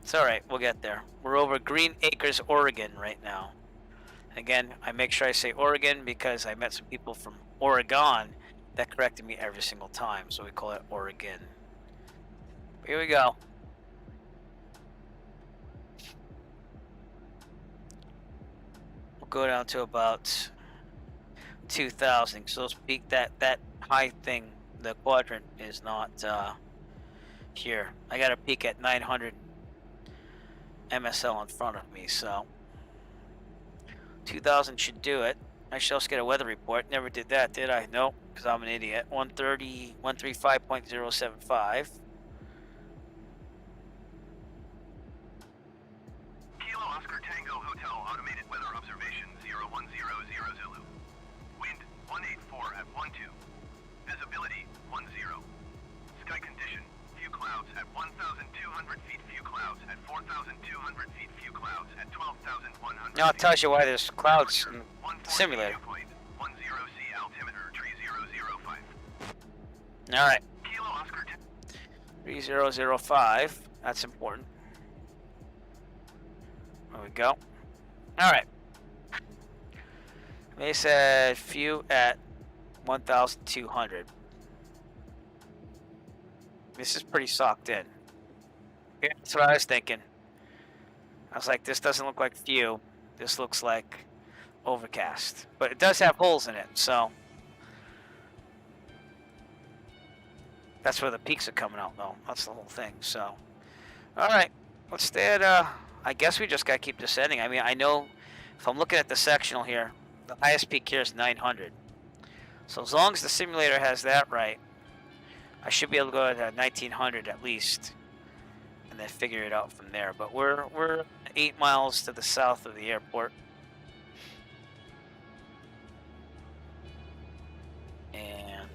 it's all right. We'll get there. We're over Green Acres, Oregon right now. And again, I make sure I say Oregon because I met some people from Oregon, that corrected me every single time, so we call it Oregon. Here we go. We'll go down to about 2,000. So let's peak that high thing. The quadrant is not here. I got to peak at 900 MSL in front of me, so 2,000 should do it. I should also get a weather report. Never did that, did I? Nope, because I'm an idiot. 135.075. Kilo Oscar Tango Hotel Automated Weather Observation 0100 Zulu. Wind 184 at 12. Visibility 10. Sky condition, few clouds at 1,200 feet, few clouds at 4,200 feet, few clouds at 12,100. Now it tells you why there's clouds in the simulator. 10C altimeter 3005. All right. Kilo Oscar 3005. That's important. There we go. All right. They said few at 1,200. This is pretty socked in. Yeah, that's what I was thinking. I was like, this doesn't look like few. This looks like overcast. But it does have holes in it, so that's where the peaks are coming out, though. That's the whole thing. So, all right, let's stay at. I guess we just gotta keep descending. I mean, I know if I'm looking at the sectional here, the highest peak here is 900. So as long as the simulator has that right, I should be able to go to 1900 at least, and then figure it out from there. But we're 8 miles to the south of the airport. And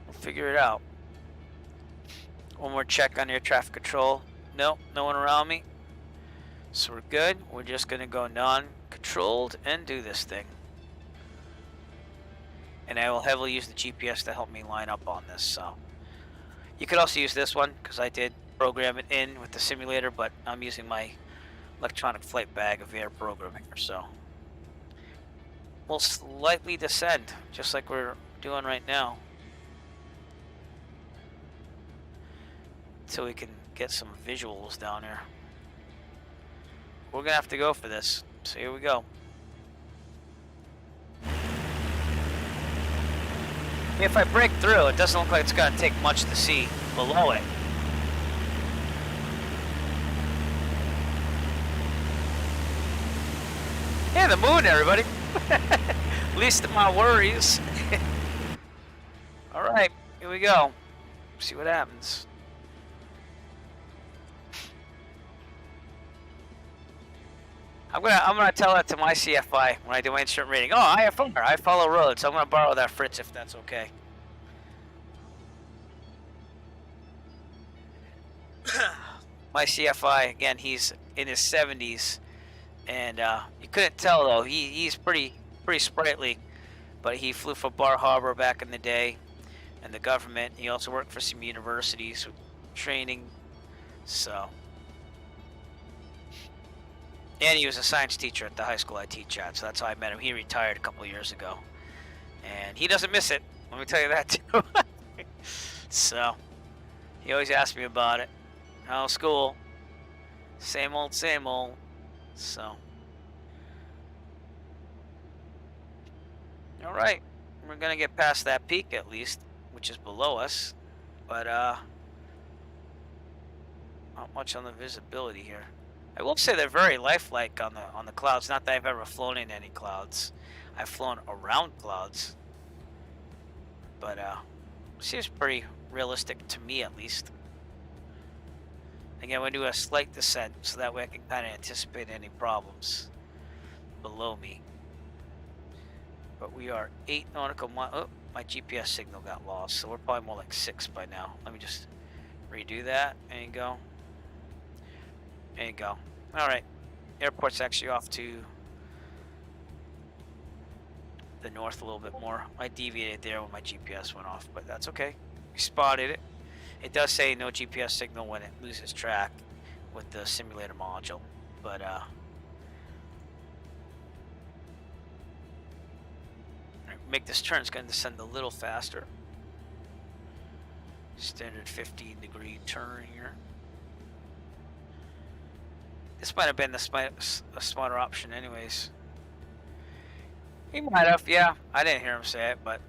we'll figure it out. One more check on air traffic control. Nope, no one around me. So we're good. We're just going to go non-controlled and do this thing. And I will heavily use the GPS to help me line up on this. So you could also use this one because I did program it in with the simulator, but I'm using my electronic flight bag of air programming. So we'll slightly descend just like we're doing right now until we can get some visuals down here. We're gonna have to go for this. So here we go. If I break through, it doesn't look like it's gonna take much to see below it. Yeah, the moon, everybody. Least of my worries. All right, here we go. See what happens. I'm gonna tell that to my CFI when I do my instrument rating. Oh, I follow roads. I'm gonna borrow that Fritz if that's okay. My CFI again, he's in his 70s, and you couldn't tell though. He's pretty sprightly, but he flew for Bar Harbor back in the day, and the government. He also worked for some universities with training, so. And he was a science teacher at the high school I teach at, so that's how I met him. He retired a couple of years ago, and he doesn't miss it. Let me tell you that too. So he always asks me about it. How's school? Same old, same old. So, all right, we're gonna get past that peak at least, which is below us, but not much on the visibility here. I will say they're very lifelike on the clouds. Not that I've ever flown in any clouds. I've flown around clouds, but seems pretty realistic to me at least. Again, I'm going to do a slight descent so that way I can kind of anticipate any problems below me. But we are 8 nautical miles. Oh, my GPS signal got lost, so we're probably more like 6 by now. Let me just redo that. There you go. There you go. All right. Airport's actually off to the north a little bit more. I deviated there when my GPS went off, but that's okay. We spotted it. It does say no GPS signal when it loses track with the simulator module, but make this turn, it's going to descend a little faster. Standard 15-degree turn here. This might have been a smarter option anyways. He might have, yeah. I didn't hear him say it, but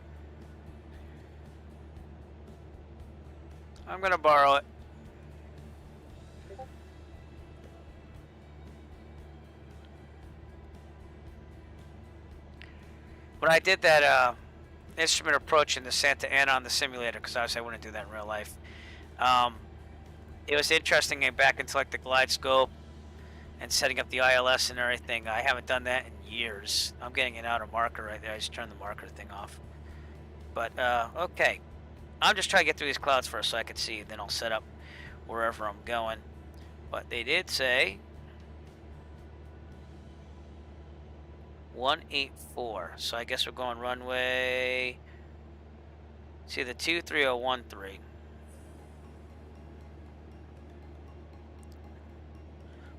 I'm going to borrow it. When I did that instrument approach in the Santa Ana on the simulator, because obviously I wouldn't do that in real life, it was interesting getting back into like the glide scope and setting up the ILS and everything. I haven't done that in years. I'm getting an outer marker right there. I just turned the marker thing off. But okay, I'm just trying to get through these clouds first so I can see, then I'll set up wherever I'm going. But they did say 184, so I guess we're going runway, see the 23013.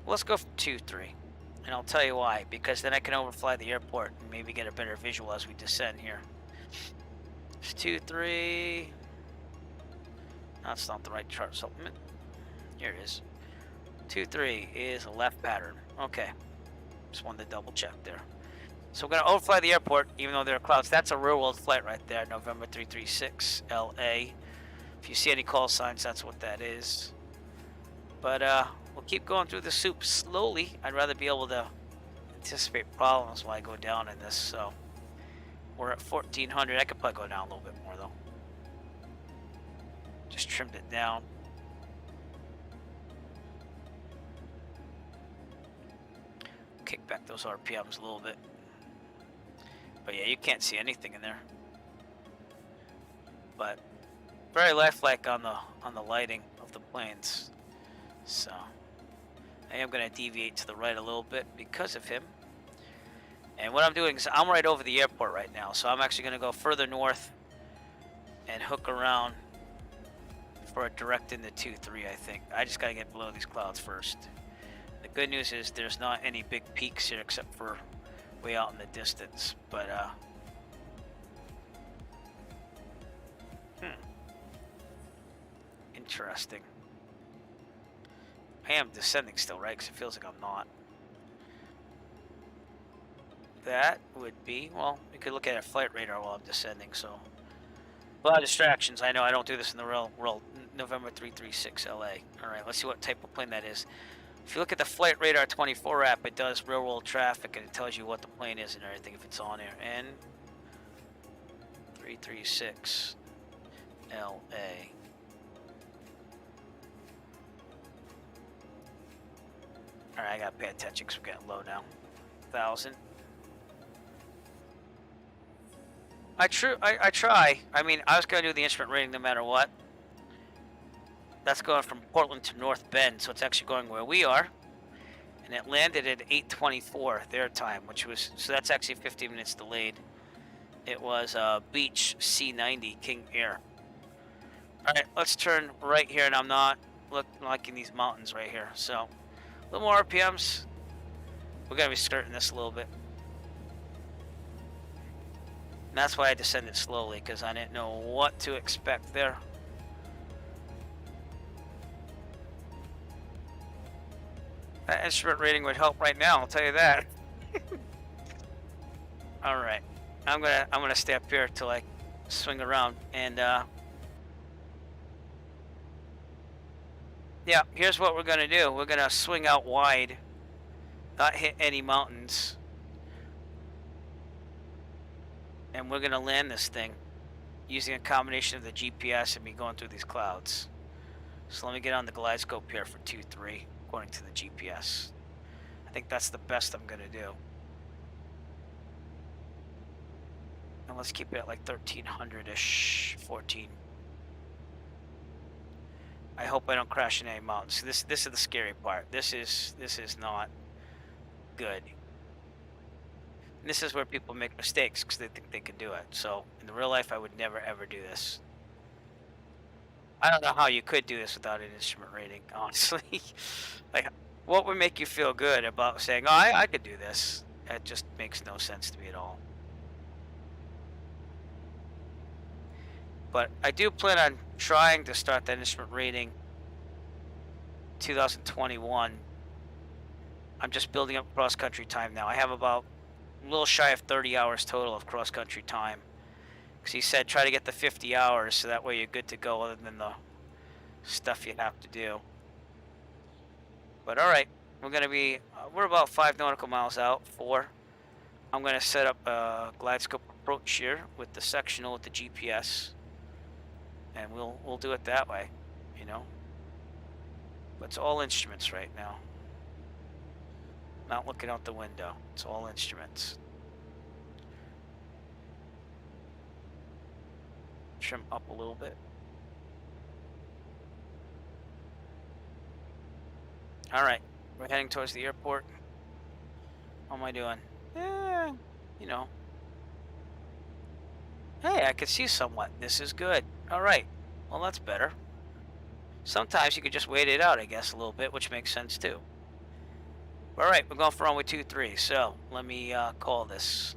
Let's go for 23, and I'll tell you why, because then I can overfly the airport and maybe get a better visual as we descend here. It's 23. That's not the right chart supplement. Here it is. 23 is a left pattern. Okay, just wanted to double check there. So we're going to overfly the airport, even though there are clouds. That's a real-world flight right there, November 336, LA. If you see any call signs, that's what that is. But we'll keep going through the soup slowly. I'd rather be able to anticipate problems while I go down in this. So we're at 1400. I could probably go down a little bit more, though. Just trimmed it down. Kick back those RPMs a little bit. But yeah, you can't see anything in there. But very lifelike on the lighting of the planes. So I am going to deviate to the right a little bit because of him. And what I'm doing is I'm right over the airport right now. So I'm actually going to go further north and hook around for a direct into 2-3, I think. I just got to get below these clouds first. The good news is there's not any big peaks here except for way out in the distance, but interesting. I am descending still, right? Because it feels like I'm not. That would be, well, we could look at a flight radar while I'm descending, so a lot of distractions. I know I don't do this in the real world. November 336 LA. Alright, let's see what type of plane that is. If you look at the Flight Radar 24 app, it does real world traffic and it tells you what the plane is and everything if it's on there. N 336 LA. Alright, I gotta pay attention because we're getting low now. 1,000. I try. I mean, I was gonna do the instrument rating no matter what. That's going from Portland to North Bend, so it's actually going where we are. And it landed at 8:24 their time, which was, so that's actually 15 minutes delayed. It was Beach C90 King Air. Alright, let's turn right here, and I'm not liking these mountains right here. So, a little more RPMs. We're going to be skirting this a little bit. And that's why I descended slowly, because I didn't know what to expect there. That instrument rating would help right now, I'll tell you that. All right, I'm gonna stay up here till I swing around, and yeah, here's what we're gonna do. We're gonna swing out wide, not hit any mountains, and we're gonna land this thing using a combination of the GPS and me going through these clouds. So let me get on the glide scope here for 2-3. According to the GPS. I think that's the best I'm gonna do. And let's keep it at like 1300-ish, 14. I hope I don't crash in any mountains. This is the scary part. This is not good. And this is where people make mistakes because they think they can do it. So in the real life, I would never ever do this. I don't know how you could do this without an instrument rating, honestly. Like, what would make you feel good about saying, oh, I could do this? That just makes no sense to me at all. But I do plan on trying to start that instrument reading 2021. I'm just building up cross-country time now. I have about a little shy of 30 hours total of cross-country time. Because he said try to get the 50 hours so that way you're good to go other than the stuff you have to do. But all right, we're going to be, we're about 5 nautical miles out, 4. I'm going to set up a glide scope approach here with the sectional with the GPS. And we'll do it that way, you know. But it's all instruments right now. Not looking out the window. It's all instruments. Trim up a little bit. All right, we're heading towards the airport. How am I doing? You know. Hey, I can see somewhat. This is good. All right. Well, that's better. Sometimes you could just wait it out, I guess, a little bit, which makes sense too. All right, we're going for runway 23. So let me call this.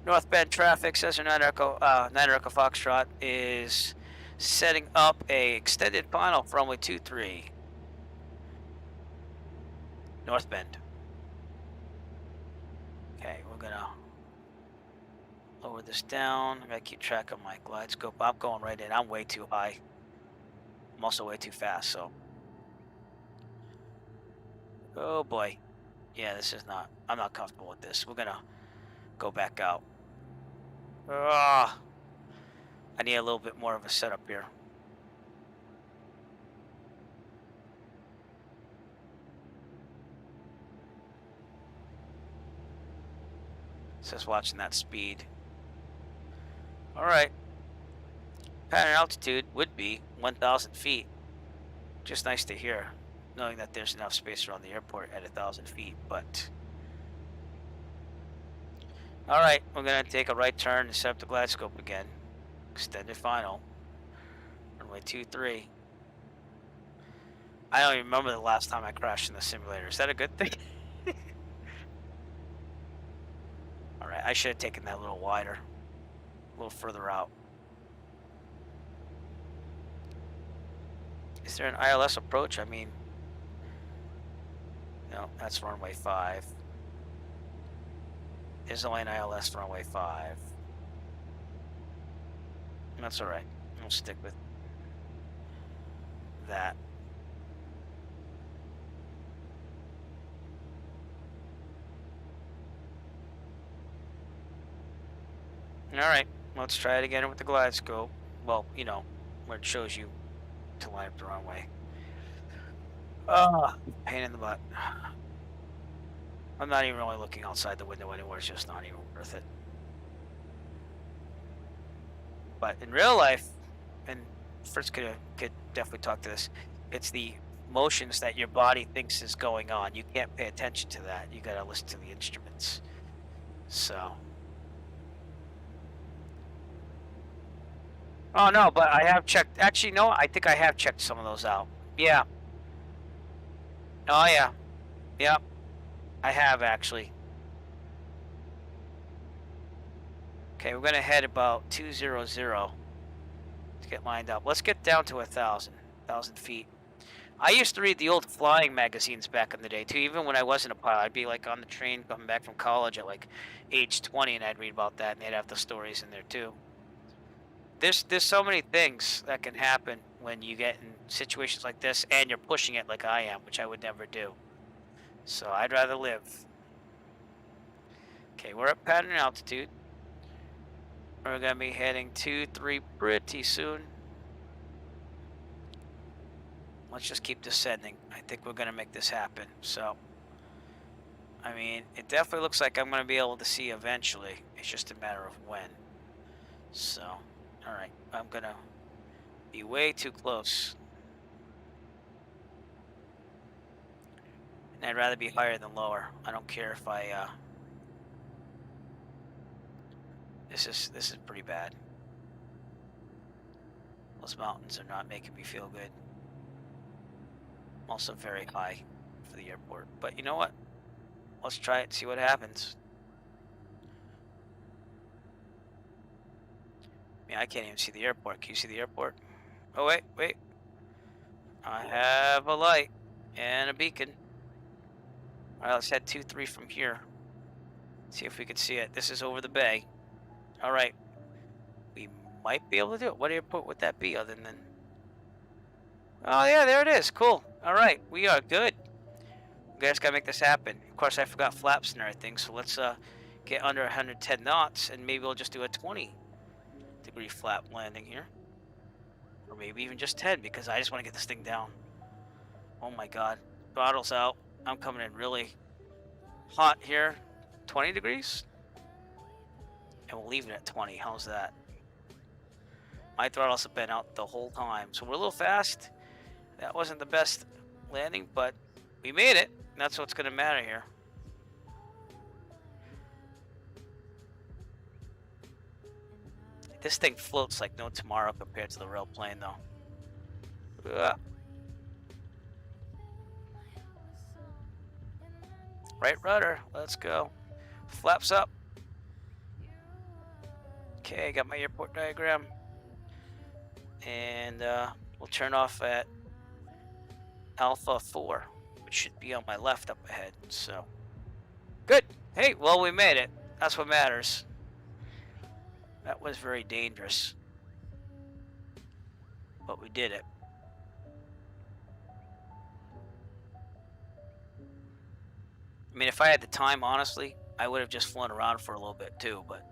North Bend traffic, Cessna 9 Echo Foxtrot is setting up a extended final for runway 23. North Bend. Okay, we're gonna lower this down. I gotta keep track of my glide scope. I'm going right in. I'm way too high. I'm also way too fast, so. Oh boy. Yeah, this is not, I'm not comfortable with this. We're gonna go back out. I need a little bit more of a setup here. Just watching that speed. All right. Pattern altitude would be 1,000 feet. Just nice to hear, knowing that there's enough space around the airport at 1,000 feet, but. All right, we're gonna take a right turn and set up the glide scope again. Extended final. Runway 23. I don't even remember the last time I crashed in the simulator. Is that a good thing? All right, I should have taken that a little wider, a little further out. Is there an ILS approach? I mean, no, that's runway 5. There's only an ILS for runway 5. That's all right. We'll stick with that. All right, let's try it again with the glide scope. Well, you know, where it shows you to line up the runway. Pain in the butt. I'm not even really looking outside the window anymore. It's just not even worth it. But in real life, and Fritz could definitely talk to this, it's the motions that your body thinks is going on. You can't pay attention to that. You gotta listen to the instruments. So. Oh no, but I have checked. Actually, no, I think I have checked some of those out. Yeah. Oh yeah. Yep. I have actually. Okay, we're gonna head about 200 to get lined up. Let's get down to 1,000 feet. I used to read the old flying magazines back in the day too. Even when I wasn't a pilot, I'd be like on the train coming back from college at like age 20, and I'd read about that, and they'd have the stories in there too. There's so many things that can happen when you get in situations like this, and you're pushing it like I am, which I would never do. So I'd rather live. Okay, we're at pattern altitude. We're gonna be heading 2-3 pretty soon. Let's just keep descending. I think we're gonna make this happen. So, I mean, it definitely looks like I'm gonna be able to see eventually. It's just a matter of when. So, all right, I'm gonna be way too close. And I'd rather be higher than lower. I don't care if I, this is pretty bad. Those mountains are not making me feel good. Also very high for the airport. But you know what? Let's try it, see what happens. I mean, I can't even see the airport. Can you see the airport? Oh, wait. I have a light and a beacon. All right, let's head 2-3 from here. See if we can see it. This is over the bay. All right. We might be able to do it. What airport would that be other than... Oh, yeah, there it is. Cool. All right. We are good. We just got to make this happen. Of course, I forgot flaps and everything, so let's get under 110 knots, and maybe we'll just do a 20-degree flap landing here. Or maybe even just 10, because I just want to get this thing down. Oh, my God. Throttle's out. I'm coming in really hot here. 20 degrees? And we'll leave it at 20. How's that? My throttles have been out the whole time. So we're a little fast. That wasn't the best landing, but we made it. And that's what's going to matter here. This thing floats like no tomorrow compared to the real plane, though. Right rudder. Let's go. Flaps up. Okay, got my airport diagram. And we'll turn off at Alpha 4, which should be on my left up ahead. So, good. Hey, well, we made it. That's what matters. That was very dangerous. But we did it. I mean, if I had the time, honestly, I would have just flown around for a little bit too, but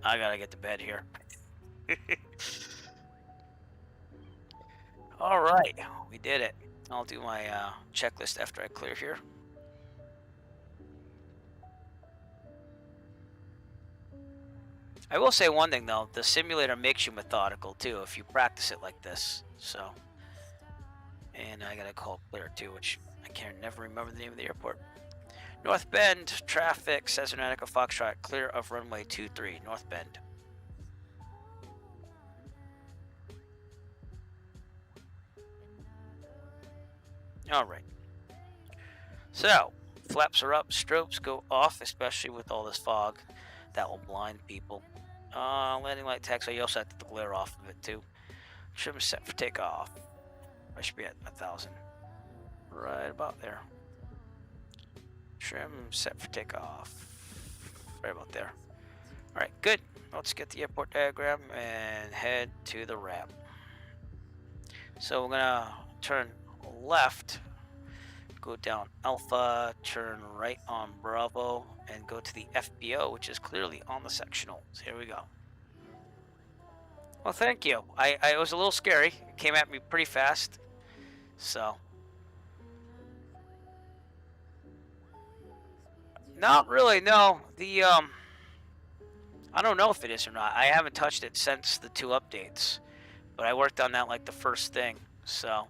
I gotta get to bed here. All right, we did it. I'll do my checklist after I clear here. I will say one thing though, the simulator makes you methodical too if you practice it like this. So, and I gotta call clear too, which I can never remember the name of the airport. North Bend, traffic, Cessna Foxtrot, clear of runway 23, North Bend. All right. So, flaps are up, strobes go off, especially with all this fog. That will blind people. Landing light taxi, you also have to glare off of it too. Trim is set for takeoff. I should be at 1,000. Right about there. Trim set for takeoff. Right about there. Alright, good. Let's get the airport diagram and head to the ramp. So we're gonna turn left, go down Alpha, turn right on Bravo, and go to the FBO, which is clearly on the sectional. So here we go. Well, thank you. I was a little scary. It came at me pretty fast. So. Not really, no. The, I don't know if it is or not. I haven't touched it since the 2 updates. But I worked on that like the first thing. So.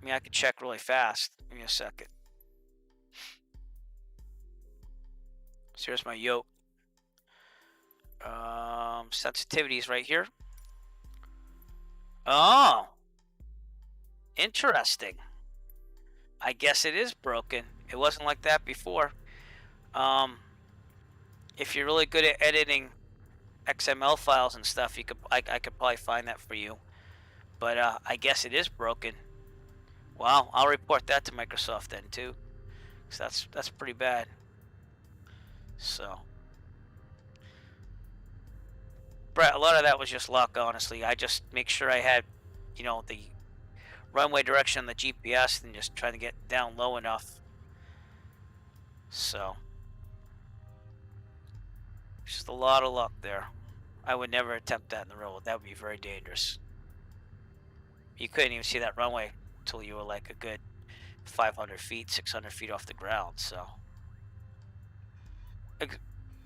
I mean, I could check really fast. Give me a second. So here's my yoke. Sensitivities right here. Oh. Interesting. I guess it is broken. It wasn't like that before. If you're really good at editing XML files and stuff, you could I could probably find that for you. But I guess it is broken. Wow, I'll report that to Microsoft then too, because that's pretty bad. So, Brett, a lot of that was just luck, honestly. I just make sure I had, you know, the runway direction on the GPS and just trying to get down low enough. So, just a lot of luck there. I would never attempt that in the real world. That would be very dangerous. You couldn't even see that runway until you were like a good 500 feet, 600 feet off the ground. So,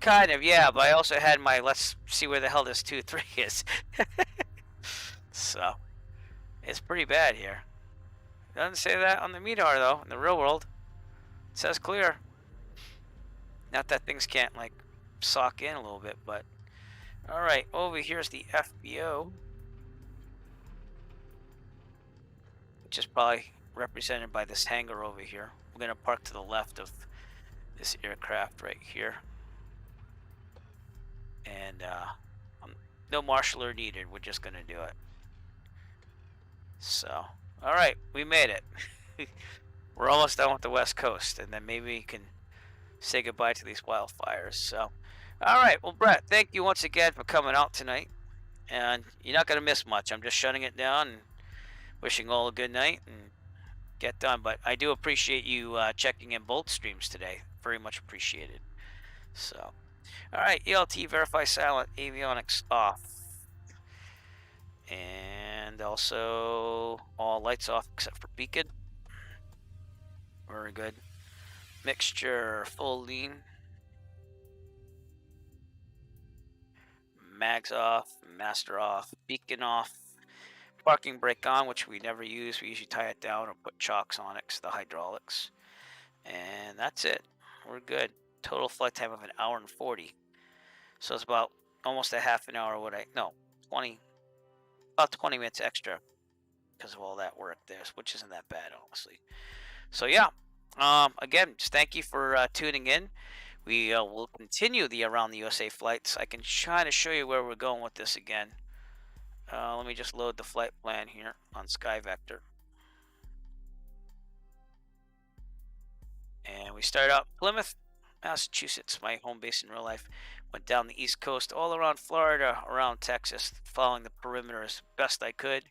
kind of, yeah. But I also had my let's see where the hell this 2-3 is. So, it's pretty bad here. It doesn't say that on the MEDAR though. In the real world, it says clear. Not that things can't like sock in a little bit, but all right. Over here's the FBO. which is probably represented by this hangar over here. We're gonna park to the left of this aircraft right here, and no marshaller needed. We're just gonna do it. So, all right, we made it. We're almost done with the West Coast, and then maybe we can say goodbye to these wildfires. So, all right, well, Brett, thank you once again for coming out tonight. And you're not gonna miss much. I'm just shutting it down and wishing all a good night and get done. But I do appreciate you checking in both streams today. Very much appreciated. So, all right, ELT verify silent, avionics off, and also all lights off except for beacon. Very good. Mixture full lean. Mags off, master off, beacon off. Parking brake on, which we never use. We usually tie it down or put chocks on it because of the hydraulics. And that's it. We're good. Total flight time of 1 hour and 40. So it's about almost a half an hour. About 20 minutes extra because of all that work there, which isn't that bad, honestly. So yeah, again, just thank you for tuning in. We will continue the Around the USA flights. I can try to show you where we're going with this again. Let me just load the flight plan here on SkyVector. And we start out Plymouth, Massachusetts, my home base in real life. Went down the East Coast, all around Florida, around Texas, following the perimeter as best I could.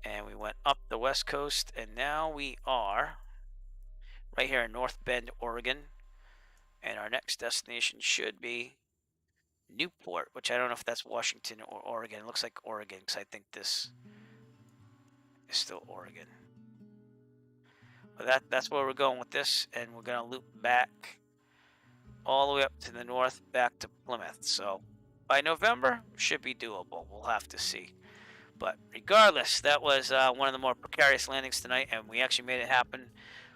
And we went up the West Coast, and now we are right here in North Bend, Oregon. And our next destination should be Newport, which I don't know if that's Washington or Oregon. It looks like Oregon because I think this is still Oregon. But that's where we're going with this, and we're going to loop back all the way up to the north, back to Plymouth. So by November, should be doable. We'll have to see. But regardless, that was one of the more precarious landings tonight, and we actually made it happen.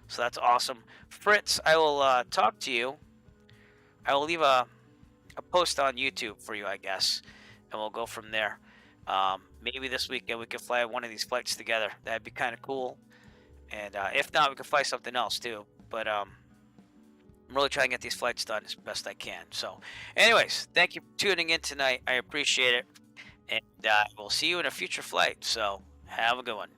So that's awesome. Fritz, I will talk to you. I will leave a post on YouTube for you, I guess, and we'll go from there. Maybe this weekend we can fly one of these flights together. That'd be kind of cool. And if not, we can fly something else too. But I'm really trying to get these flights done as best I can. So anyways, thank you for tuning in tonight. I appreciate it. And we'll see you in a future flight. So have a good one.